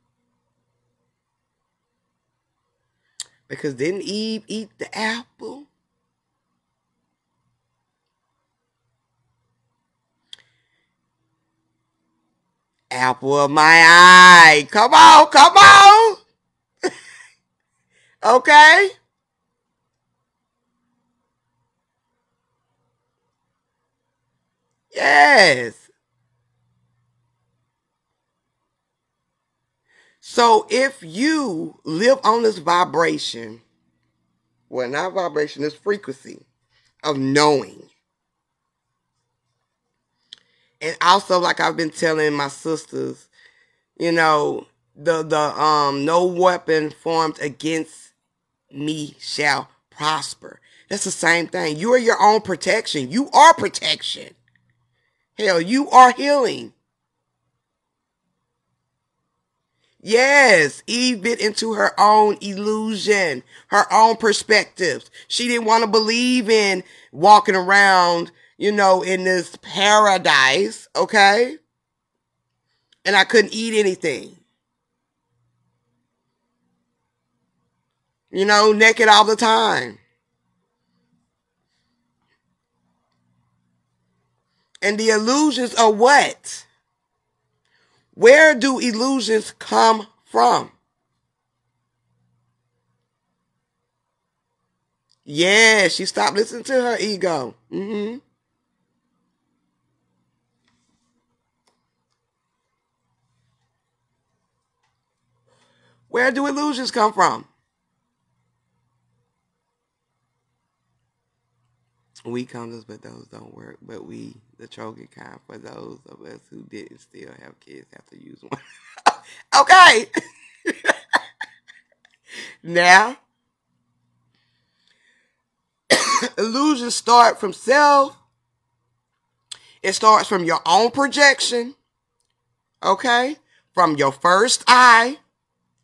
Because didn't Eve eat the apple? Apple of my eye. Come on, come on. Okay. Yes. So if you live on this vibration, well, not vibration, this frequency of knowing. And also, like I've been telling my sisters, you know, the no weapon formed against me shall prosper. That's the same thing. You are your own protection. You are protection. Hell, you are healing. Yes, Eve bit into her own illusion, her own perspectives. She didn't want to believe in walking around, you know, in this paradise, okay? And I couldn't eat anything. You know, naked all the time. And the illusions are what? Where do illusions come from? Yeah, she stopped listening to her ego. Where do illusions come from? We condoms, but those don't work. But we, the Trojan kind, for those of us who didn't still have kids, have to use one. Okay. Now, illusions start from self. It starts from your own projection. Okay. From your first eye.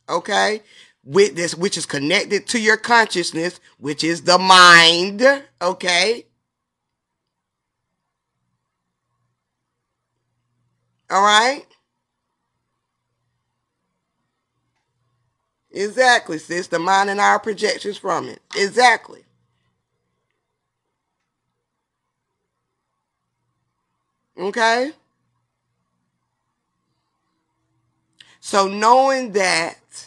Okay. With this, which is connected to your consciousness, which is the mind. Okay. All right. Exactly, sis. The mind and our projections from it. Exactly. Okay. So knowing that,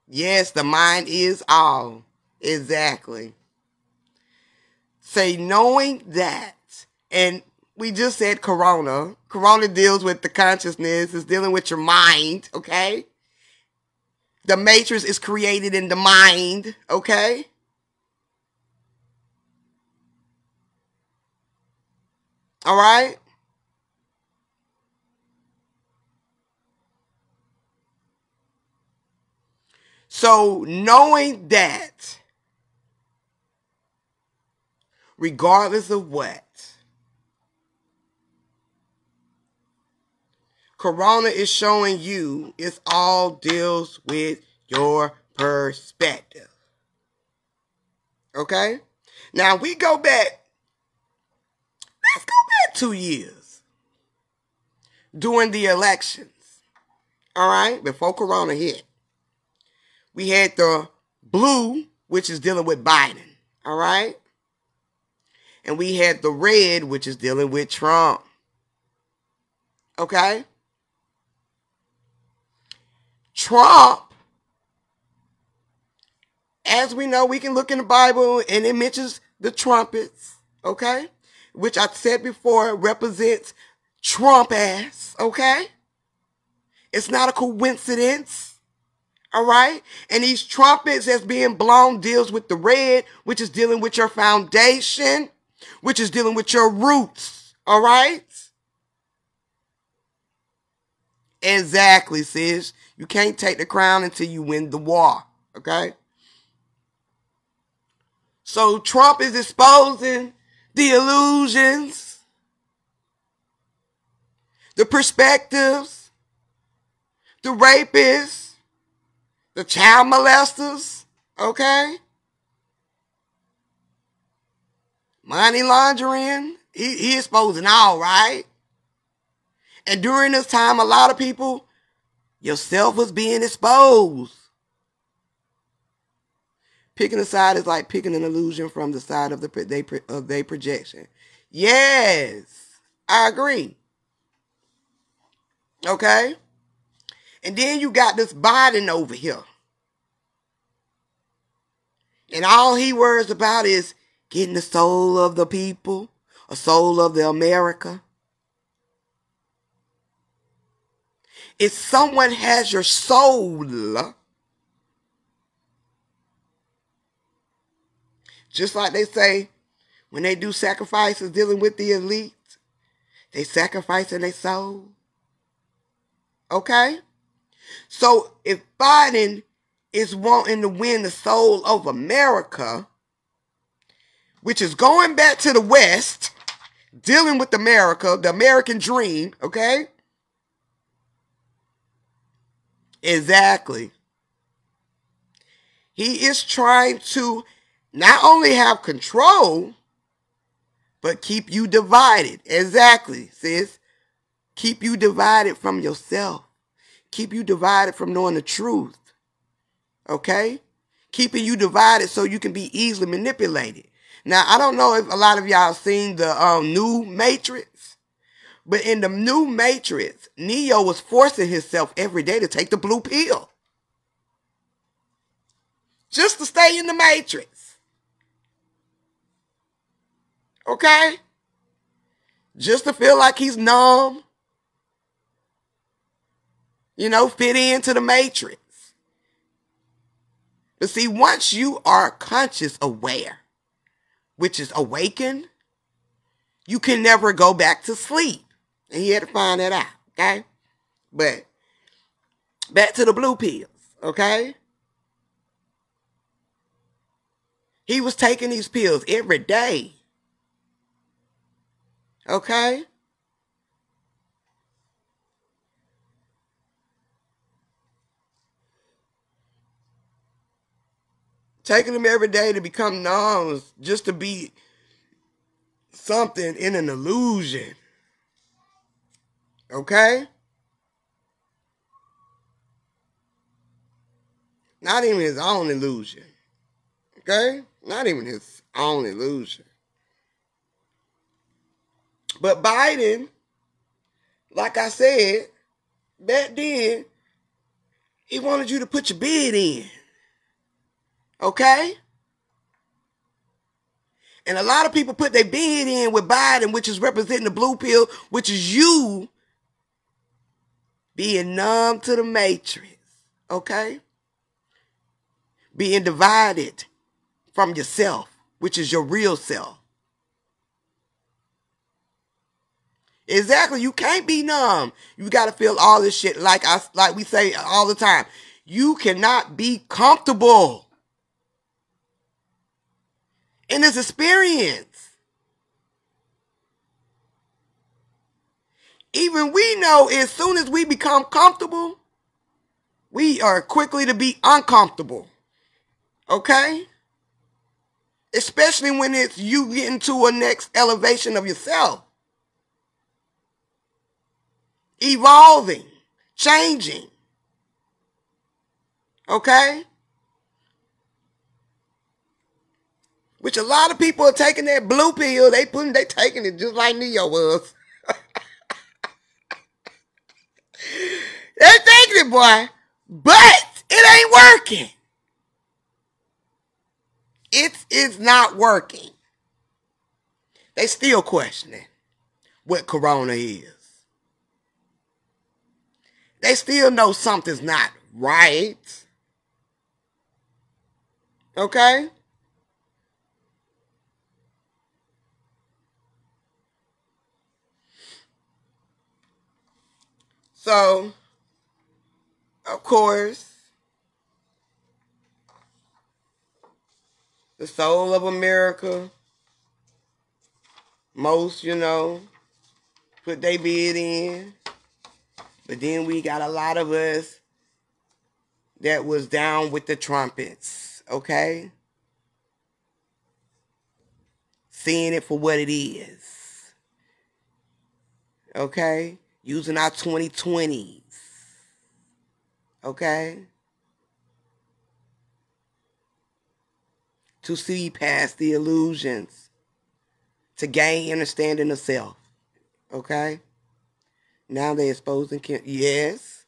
yes, the mind is all. Exactly. Say knowing that, and we just said corona. Corona deals with the consciousness. It's dealing with your mind, okay? The matrix is created in the mind, okay? All right? So knowing that, regardless of what, corona is showing you, it all deals with your perspective. Okay? Now we go back, let's go back 2 years during the elections. All right? Before corona hit. We had the blue, which is dealing with Biden. All right? And we had the red, which is dealing with Trump. Okay? Trump, as we know, we can look in the Bible and it mentions the trumpets, okay? Which I said before represents Trump ass, okay? It's not a coincidence, all right? And these trumpets that's being blown deals with the red, which is dealing with your foundation, which is dealing with your roots, all right? Exactly, sis. You can't take the crown until you win the war, okay? So Trump is exposing the illusions, the perspectives, the rapists, the child molesters, okay? Money laundering, he exposing all, right? And during this time, a lot of people, yourself was being exposed. Picking a side is like picking an illusion from the side of their projection. Yes, I agree. Okay? And then you got this Biden over here. And all he worries about is getting the soul of the people, a soul of the America. If someone has your soul, just like they say when they do sacrifices dealing with the elite, they sacrificing their soul. Okay? So if Biden is wanting to win the soul of America, which is going back to the West, dealing with America, the American dream, okay? Exactly. He is trying to not only have control, but keep you divided. Exactly, sis. Keep you divided from yourself. Keep you divided from knowing the truth. Okay? Keeping you divided so you can be easily manipulated. Now, I don't know if a lot of y'all seen the new Matrix, but in the new Matrix, Neo was forcing himself every day to take the blue pill. Just to stay in the Matrix. Okay? Just to feel like he's numb. You know, fit into the Matrix. But see, once you are conscious aware, which is awakened, you can never go back to sleep. And he had to find that out, okay? But back to the blue pills, okay? He was taking these pills every day, okay? Taking them every day to become numb, just to be something in an illusion, okay? Not even his own illusion, okay? Not even his own illusion. But Biden, like I said, back then, he wanted you to put your bid in, okay? And a lot of people put their bid in with Biden, which is representing the blue pill, which is you being numb to the matrix, okay? Being divided from yourself, which is your real self. Exactly. You can't be numb. You got to feel all this shit like we say all the time. You cannot be comfortable in this experience. Even we know as soon as we become comfortable, we are quickly to be uncomfortable. Okay? Especially when it's you getting to a next elevation of yourself. Evolving. Changing. Okay? Which a lot of people are taking that blue pill. They taking it just like Neo was. They're taking it, boy. But it ain't working. It's not working. They still questioning what corona is. They still know something's not right. Okay? So, of course, the soul of America, most, put their bid in. But then we got a lot of us that was down with the trumpets, okay? Seeing it for what it is, okay? Using our 2020s, okay? To see past the illusions, to gain understanding of self, okay? Now they're exposing, yes.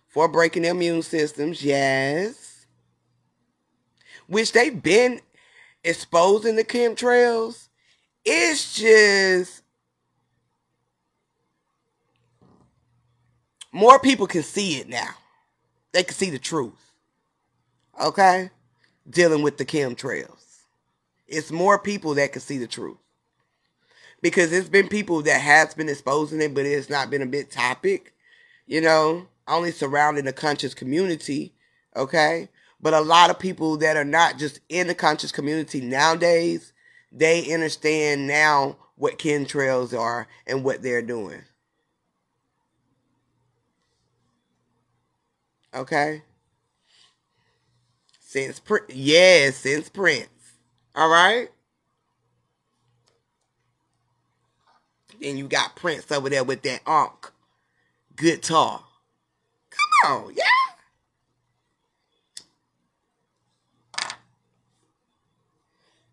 For breaking their immune systems, yes. Which they've been exposing the chemtrails. It's just more people can see it now. They can see the truth. Okay? Dealing with the chemtrails. It's more people that can see the truth. Because it's been people that has been exposing it, but it's not been a big topic. Only surrounding the conscious community. Okay? But a lot of people that are not just in the conscious community nowadays, they understand now what chemtrails are and what they're doing. Okay? Since Prince. All right? Then you got Prince over there with that Ankh guitar. Come on, yeah.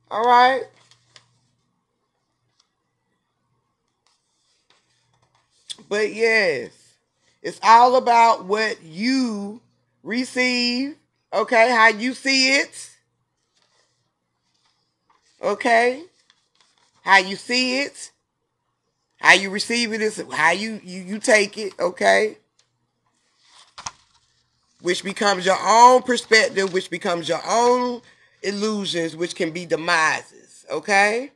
All right. But yes, it's all about what you receive, okay? How you see it, okay? How you see it, how you receive it is how you take it, okay? Which becomes your own perspective, which becomes your own illusions, which can be demises, okay?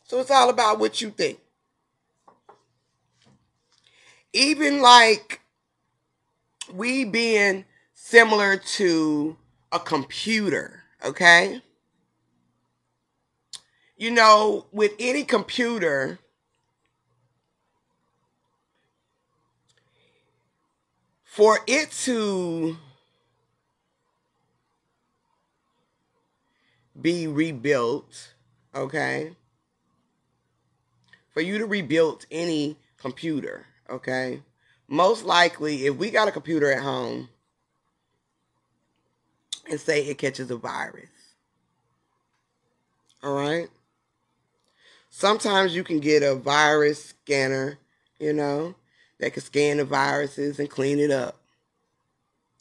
So it's all about what you think. Even like we being similar to a computer, okay? With any computer, for it to be rebuilt, okay? For you to rebuild any computer, okay? Most likely, if we got a computer at home and say it catches a virus, all right? Sometimes you can get a virus scanner, that can scan the viruses and clean it up,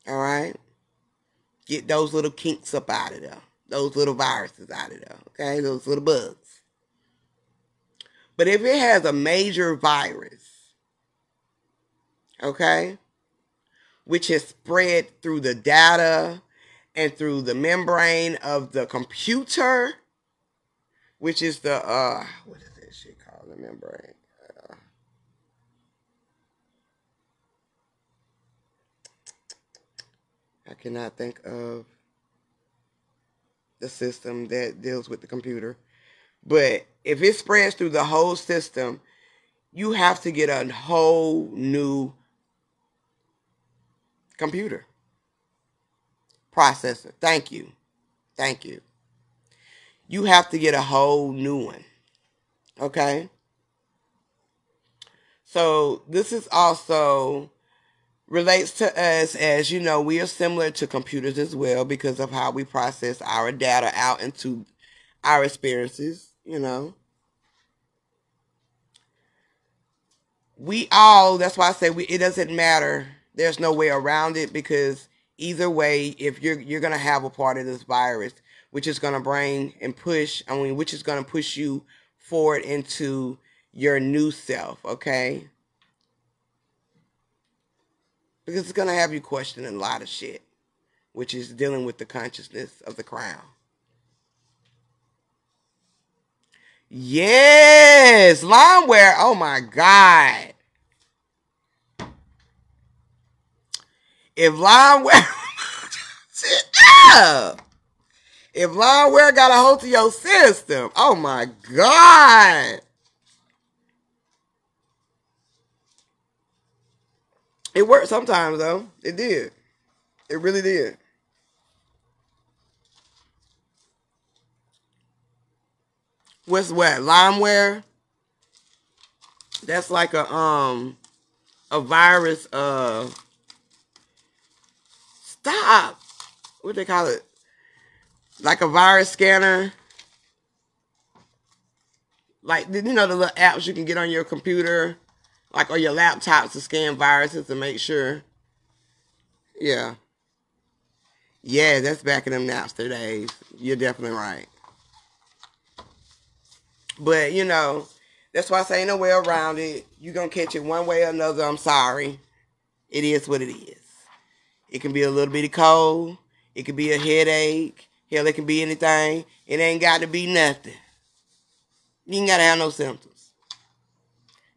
all right? Get those little kinks up out of there, those little viruses out of there, okay? Those little bugs. But if it has a major virus, okay, which has spread through the data and through the membrane of the computer, which is the, what is that shit called, the membrane? I cannot think of the system that deals with the computer. But if it spreads through the whole system, you have to get a whole new computer processor. Thank you. Thank you. You have to get a whole new one. Okay? So this is also relates to us, as you know, we are similar to computers as well because of how we process our data out into our experiences, you know. We all, that's why I say it doesn't matter. There's no way around it, because either way, if you're going to have a part of this virus, which is going to bring and push, which is going to push you forward into your new self, okay? Because it's going to have you questioning a lot of shit, which is dealing with the consciousness of the crown. Yes, limeware. Oh my God. If limeware, shit up. If limeware got a hold of your system, oh my God. It worked sometimes though. It did. It really did. What's what? Limeware? That's like a virus, stop. What do they call it? Like a virus scanner. Like, you know, the little apps you can get on your computer, like on your laptops, to scan viruses to make sure. Yeah. Yeah, that's back in them Napster days. You're definitely right. But, you know, that's why I say ain't no way around it. You're going to catch it one way or another. I'm sorry. It is what it is. It can be a little bitty cold. It can be a headache. Hell, it can be anything. It ain't got to be nothing. You ain't got to have no symptoms.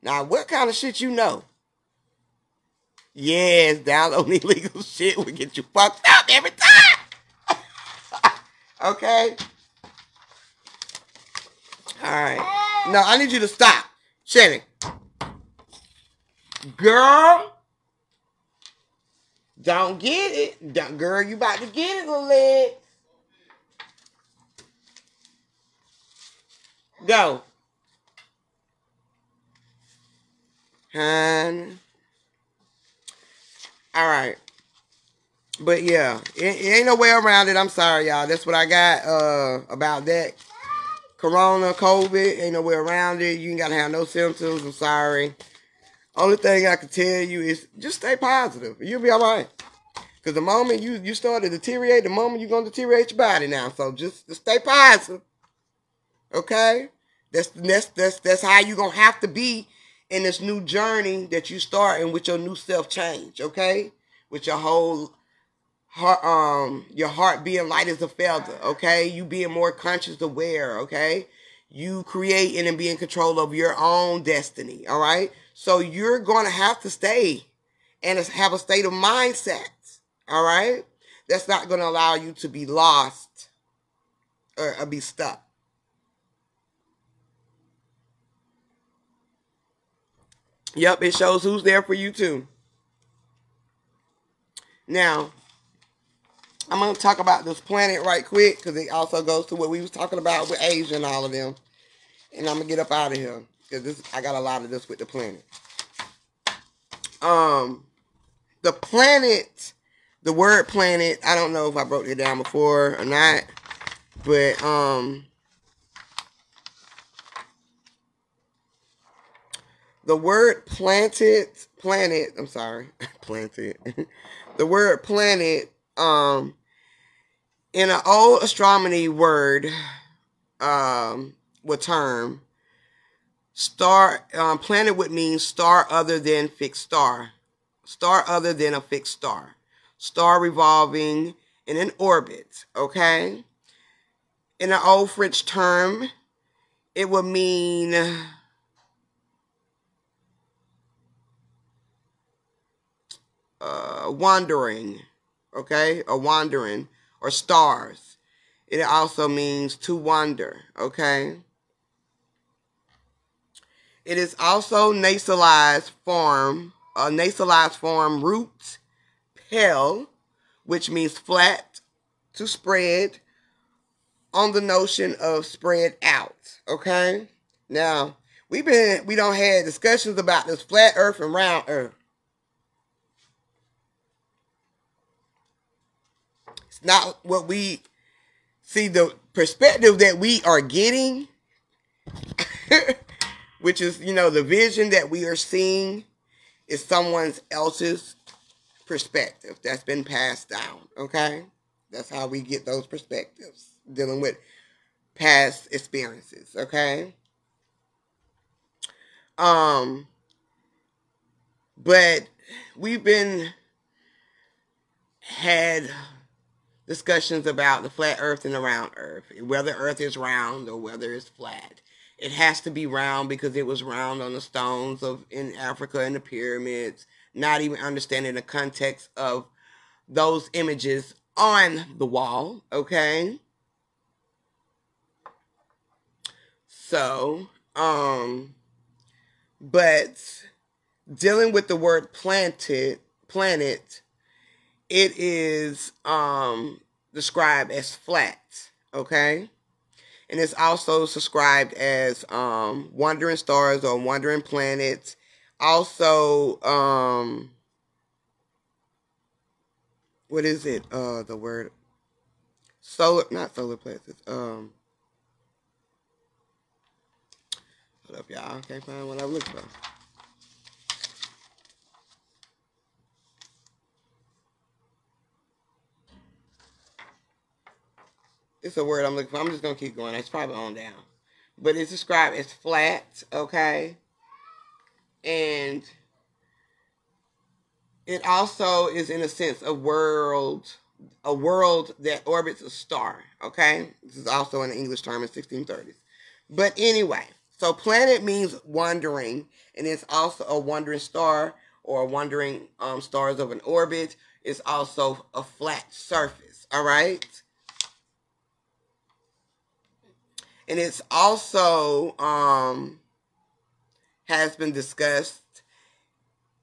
Now, what kind of shit you know? Yes, downloading illegal shit will get you fucked up every time. Okay? Alright. No, I need you to stop. Shannon. Girl. Don't get it. Girl, you about to get it, little leg. Go. Hun. Alright. But yeah, it ain't no way around it. I'm sorry, y'all. That's what I got about that. Corona, COVID, ain't no way around it. You ain't got to have no symptoms. I'm sorry. Only thing I can tell you is just stay positive. You'll be all right. Because the moment you start to deteriorate, the moment you're going to deteriorate your body now. So just stay positive. Okay? That's how you're going to have to be in this new journey that you starting with your new self change. Okay? With your whole heart, your heart being light as a feather. Okay? You being more conscious aware. Okay? You creating and be in control of your own destiny. All right? So you're going to have to stay and have a state of mindset. All right? That's not going to allow you to be lost or be stuck. Yep, it shows who's there for you too. Now, I'm going to talk about this planet right quick because it also goes to what we was talking about with Asia and all of them. And I'm going to get up out of here because I got a lot of this with the planet. The planet, the word planet, I don't know if I broke it down before or not, but the word planet, I'm sorry, planted. The word planet In an old astronomy word, term, star, planet would mean star other than fixed star. Star other than a fixed star. Star revolving in an orbit, okay? In an old French term, it would mean wandering, okay? Or wandering, or stars. It also means to wander, okay? It is also nasalized form root, pel, which means flat, to spread, on the notion of spread out, okay? Now, we don't have discussions about this flat earth and round earth. It's not what we see, the perspective that we are getting, which is, the vision that we are seeing is someone else's perspective that's been passed down, okay? That's how we get those perspectives, dealing with past experiences, okay? But we've had discussions about the flat earth and the round earth, whether earth is round or whether it's flat. It has to be round because it was round on the stones in Africa and the pyramids, not even understanding the context of those images on the wall, okay? So, but dealing with the word planet, it is described as flat, okay? And it's also described as wandering stars or wandering planets. Also, what is it? The word not solar plexus. Hold up, y'all. I can't find what I look for. It's a word I'm looking for. I'm just going to keep going. It's probably on down. But it's described as flat, okay? And it also is, in a sense, a world that orbits a star, okay? This is also an English term in 1630s. But anyway, so planet means wandering, and it's also a wandering star or wandering stars of an orbit. It's also a flat surface, all right? And it's also has been discussed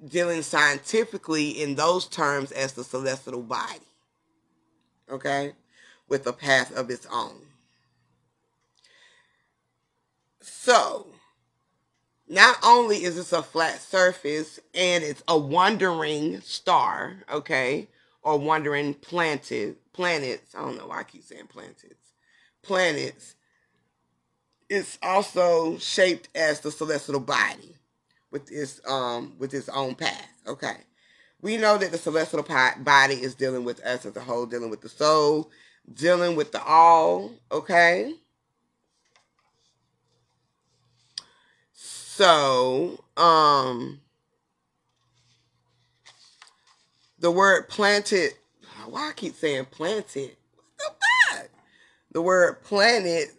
dealing scientifically in those terms as the celestial body, okay, with a path of its own. So, not only is this a flat surface and it's a wandering star, okay, or wandering planets, I don't know why I keep saying planets, it's also shaped as the celestial body with its own path. Okay, we know that the celestial body is dealing with us as a whole, dealing with the soul, dealing with the all. Okay, so the word planted. Why I keep saying planted? What's that? The word planet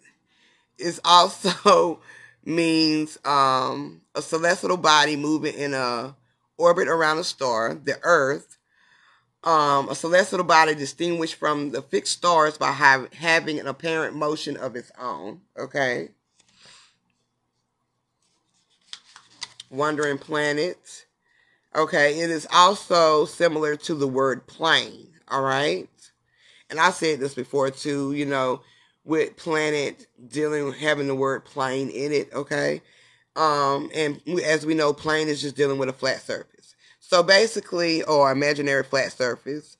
is also means a celestial body moving in a orbit around a star, the Earth. A celestial body distinguished from the fixed stars by having an apparent motion of its own. Okay. Wandering planet. Okay. It is also similar to the word plane. All right. And I said this before too, with planet having the word plane in it. Okay. And as we know, plane is just dealing with a flat surface. So basically, or imaginary flat surface,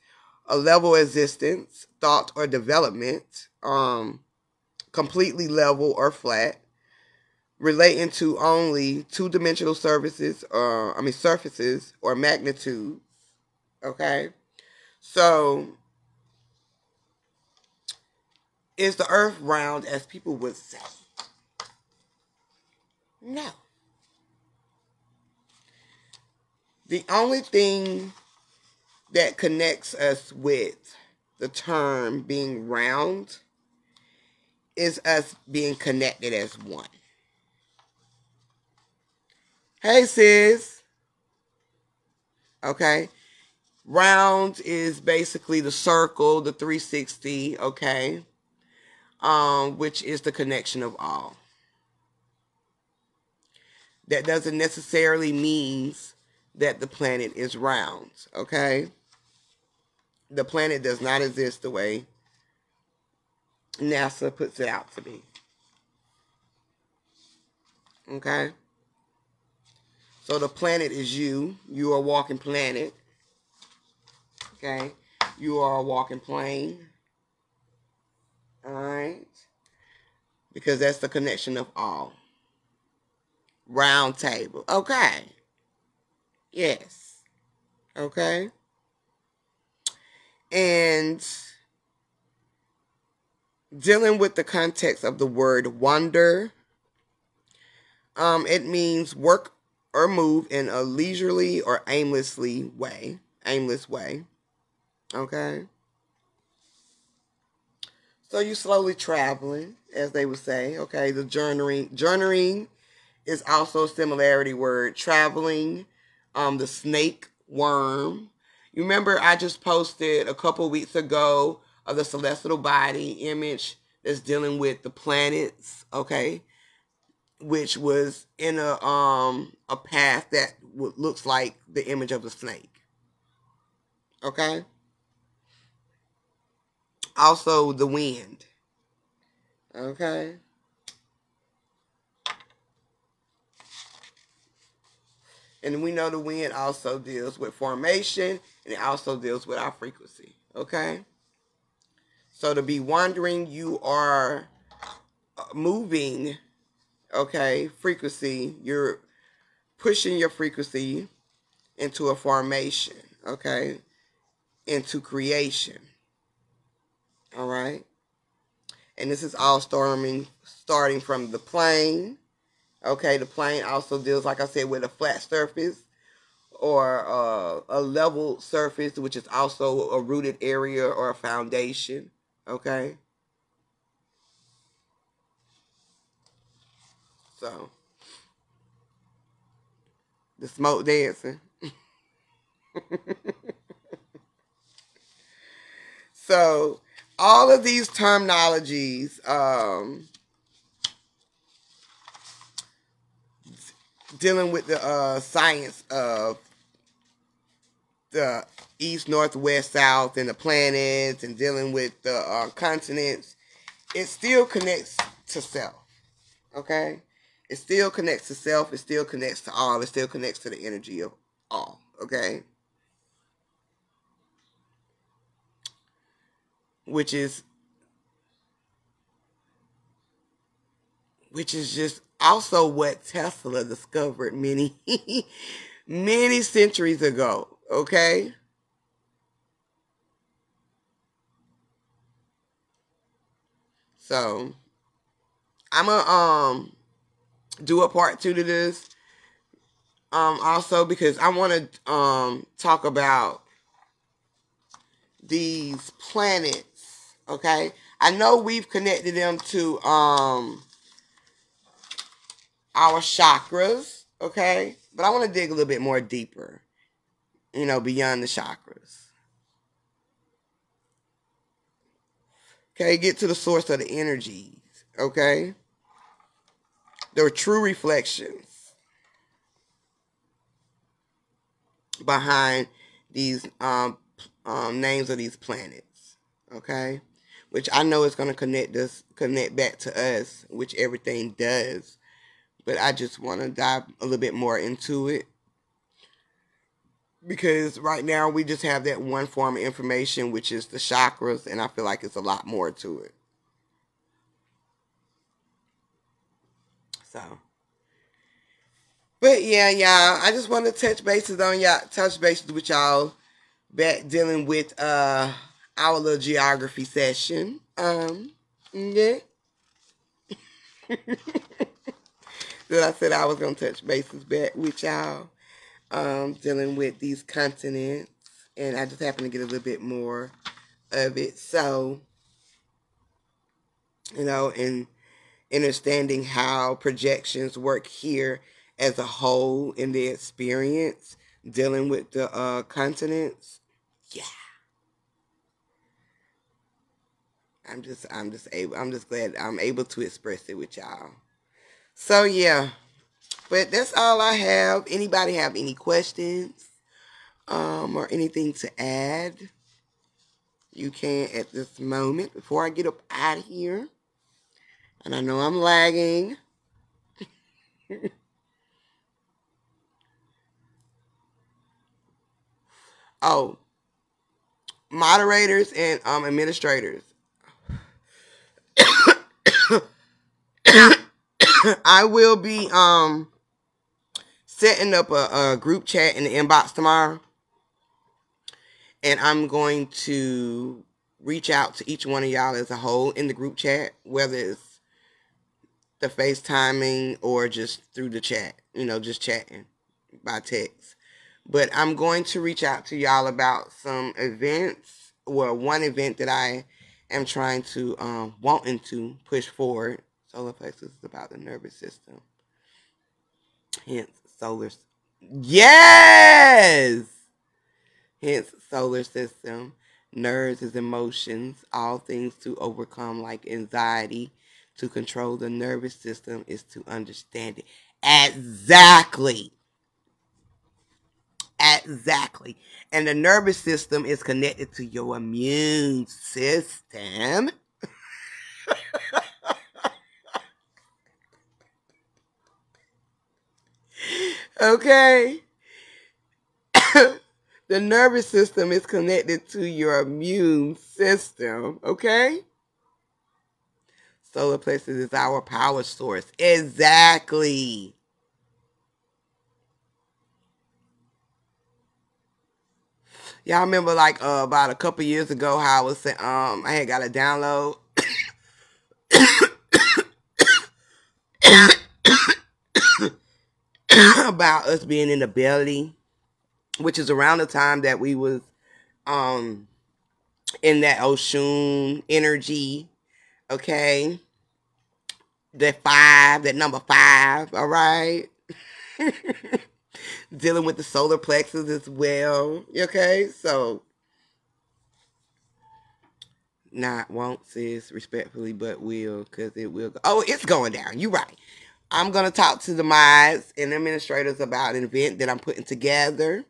a level of existence, thought, or development, completely level or flat, relating to only two-dimensional surfaces or magnitudes. Okay, so Is the earth round, as people would say? No. The only thing that connects us with the term being round is us being connected as one. Hey, sis. Okay. Round is basically the circle, the 360, okay? Which is the connection of all. That doesn't necessarily mean that the planet is round, okay? The planet does not exist the way NASA puts it out to be. Okay? So the planet is you. You are a walking planet. Okay? You are a walking plane. Alright? Because that's the connection of all. Round table. Okay. Yes. Okay? And dealing with the context of the word wonder, it means work or move in a leisurely or aimless way. Okay? So you slowly traveling, as they would say. Okay, the journeying is also a similarity word. Traveling, the snake worm. You remember I just posted a couple weeks ago of the celestial body image that's dealing with the planets, okay? Which was in a path that looks like the image of a snake. Okay? Also the wind. Okay? And we know the wind also deals with formation, and it also deals with our frequency. Okay? So to be wandering, you are moving, okay, frequency. You're pushing your frequency into a formation, okay, into creation. All right? And this is all starting from the plane. Okay, the plane also deals, like I said, with a flat surface or a level surface, which is also a rooted area or a foundation. Okay? So, the smoke dancing. So, all of these terminologies, dealing with the science of the east, north, west, south, and the planets, and dealing with the continents, it still connects to self. Okay? It still connects to self. It still connects to all. It still connects to the energy of all. Okay? Which is just also what Tesla discovered many many centuries ago. Okay? So I'm gonna do a part 2 to this. Also because I want to talk about these planets. Okay? I know we've connected them to our chakras, okay? But I want to dig a little bit more deeper, beyond the chakras. Okay, get to the source of the energies, okay? There are true reflections behind these names of these planets, okay? Which I know is going to connect back to us, which everything does. But I just want to dive a little bit more into it. Because right now we just have that one form of information, which is the chakras, and I feel like it's a lot more to it. So, but yeah, y'all, I just want to touch bases with y'all back dealing with our little geography session. Yeah. So I said I was going to touch bases back with y'all, dealing with these continents. And I just happened to get a little bit more of it. So, and understanding how projections work here as a whole in the experience, dealing with the continents. Yeah. I'm just glad I'm able to express it with y'all. So yeah, but that's all I have. Anybody have any questions, or anything to add? You can at this moment before I get up out of here. And I know I'm lagging. Oh, moderators and administrators. I will be setting up a group chat in the inbox tomorrow. And I'm going to reach out to each one of y'all as a whole in the group chat, whether it's the FaceTiming or just through the chat, just chatting by text. But I'm going to reach out to y'all about some events, well, one event that I am trying to, wanting to push forward. Solar plexus is about the nervous system. Hence, yes! Hence, solar system. Nerves is emotions. All things to overcome, like anxiety. To control the nervous system is to understand it. Exactly. Exactly. And the nervous system is connected to your immune system. Okay. The nervous system is connected to your immune system. Okay. Solar plexus is our power source. Exactly. Y'all remember like about a couple years ago how I was saying I had got a download about us being in the belly, which is around the time that we was in that Oshun energy, okay? That number 5, all right? Dealing with the solar plexus as well, okay? So, not won't, sis, respectfully, but will, because it will go. Oh, it's going down. You're right. I'm going to talk to the mods and administrators about an event that I'm putting together.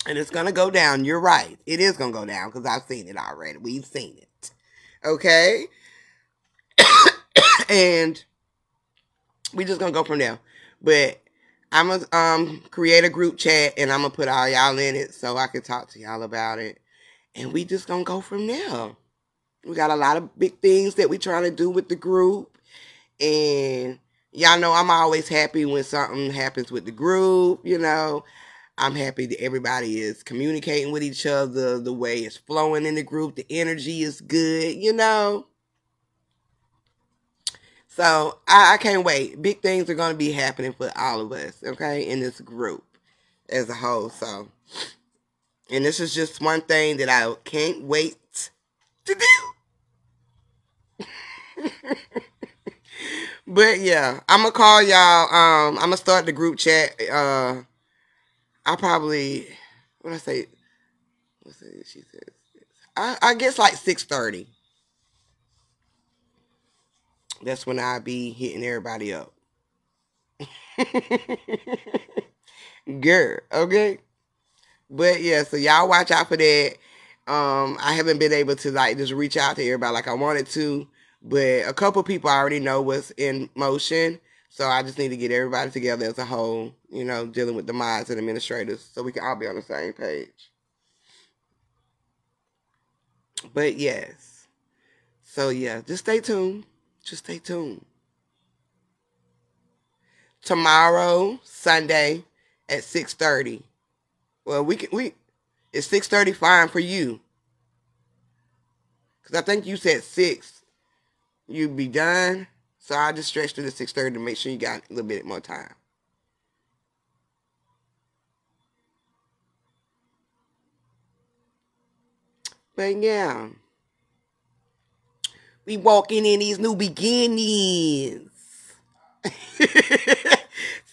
And it's going to go down. You're right. It is going to go down because I've seen it already. We've seen it. Okay? And we just going to go from there. But I'm going to create a group chat and I'm going to put all y'all in it so I can talk to y'all about it. And we just going to go from there. We got a lot of big things that we trying to do with the group. And y'all know I'm always happy when something happens with the group, I'm happy that everybody is communicating with each other, the way it's flowing in the group, the energy is good, So I can't wait. Big things are going to be happening for all of us, okay, in this group as a whole. So, and this is just one thing that I can't wait to do. But yeah, I'm gonna call y'all. I'm gonna start the group chat. I probably, what I say? Let's see. She says, I guess like 6:30. That's when I be hitting everybody up. Girl, okay. But yeah, so y'all watch out for that. I haven't been able to like just reach out to everybody like I wanted to, but a couple people already know what's in motion. So I just need to get everybody together as a whole, dealing with the mods and administrators so we can all be on the same page. But yes. So yeah, just stay tuned. Just stay tuned. Tomorrow, Sunday at 6:30. Well, it's 6:30 fine for you. Cause I think you said 6. you be done. So I just stretched to the 6:30 to make sure you got a little bit more time. But yeah, we walking in these new beginnings.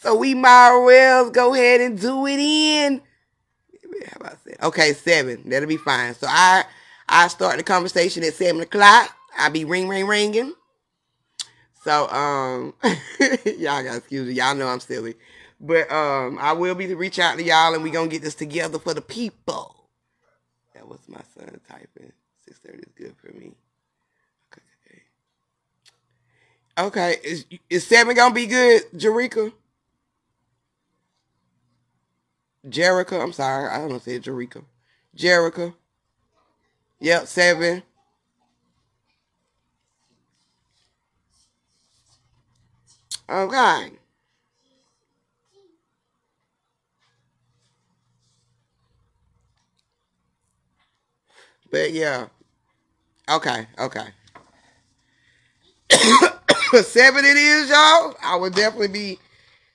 So we might as well go ahead and do it in. How about that? Okay, 7. That'll be fine. So I start the conversation at 7 o'clock. I be ringing. So y'all gotta excuse me. Y'all know I'm silly. But I will be to reach out to y'all and we gonna get this together for the people. That was my son typing. 6:30 is good for me. Okay. Is 7 gonna be good, Jerica? Jerica, I'm sorry. I don't say Jerica. Jerica. Yep, 7. Okay. But yeah. Okay. 7 it is, y'all. I will definitely be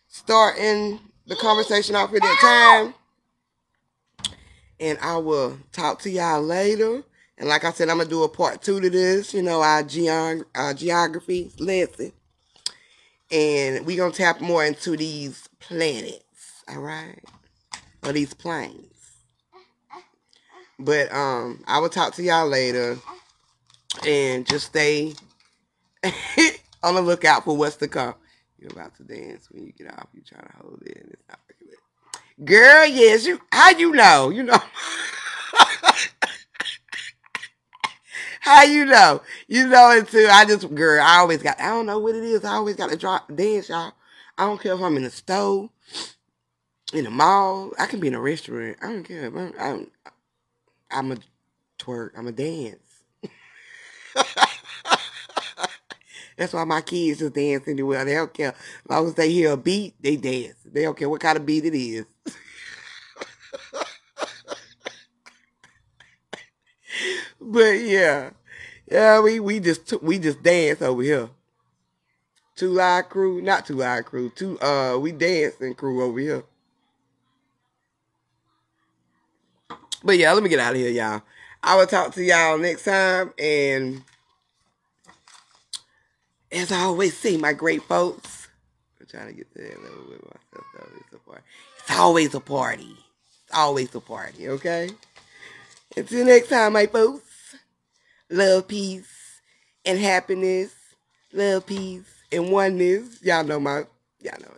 starting the conversation off at that time. And I will talk to y'all later. And like I said, I'm going to do a part 2 to this, our geography lesson. And we're going to tap more into these planets, all right? Or these planes. But I will talk to y'all later. And just stay on the lookout for what's to come. You're about to dance when you get off. You're trying to hold it. And it's not working. Girl, yes. How you know? You know. How you know? You know it too. I don't know what it is. I always got to dance, y'all. I don't care if I'm in the store, in the mall. I can be in a restaurant. I don't care. I'm a twerk. I'm a dance. That's why my kids just dance anywhere. They don't care. As long as they hear a beat, they dance. They don't care what kind of beat it is. But yeah. Yeah, we just dance over here. Two live crew, not two live crew. We dancing crew over here. But yeah, let me get out of here, y'all. I will talk to y'all next time. And as I always say, my great folks, I'm trying to get to that level with myself. Though. It's always a party. It's always a party, okay? Until next time, my folks. Love, peace, and happiness. Love, peace, and oneness. Y'all know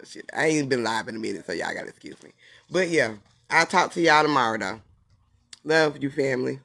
shit. I ain't been live in a minute, so y'all gotta excuse me. But yeah, I'll talk to y'all tomorrow, though. Love you, family.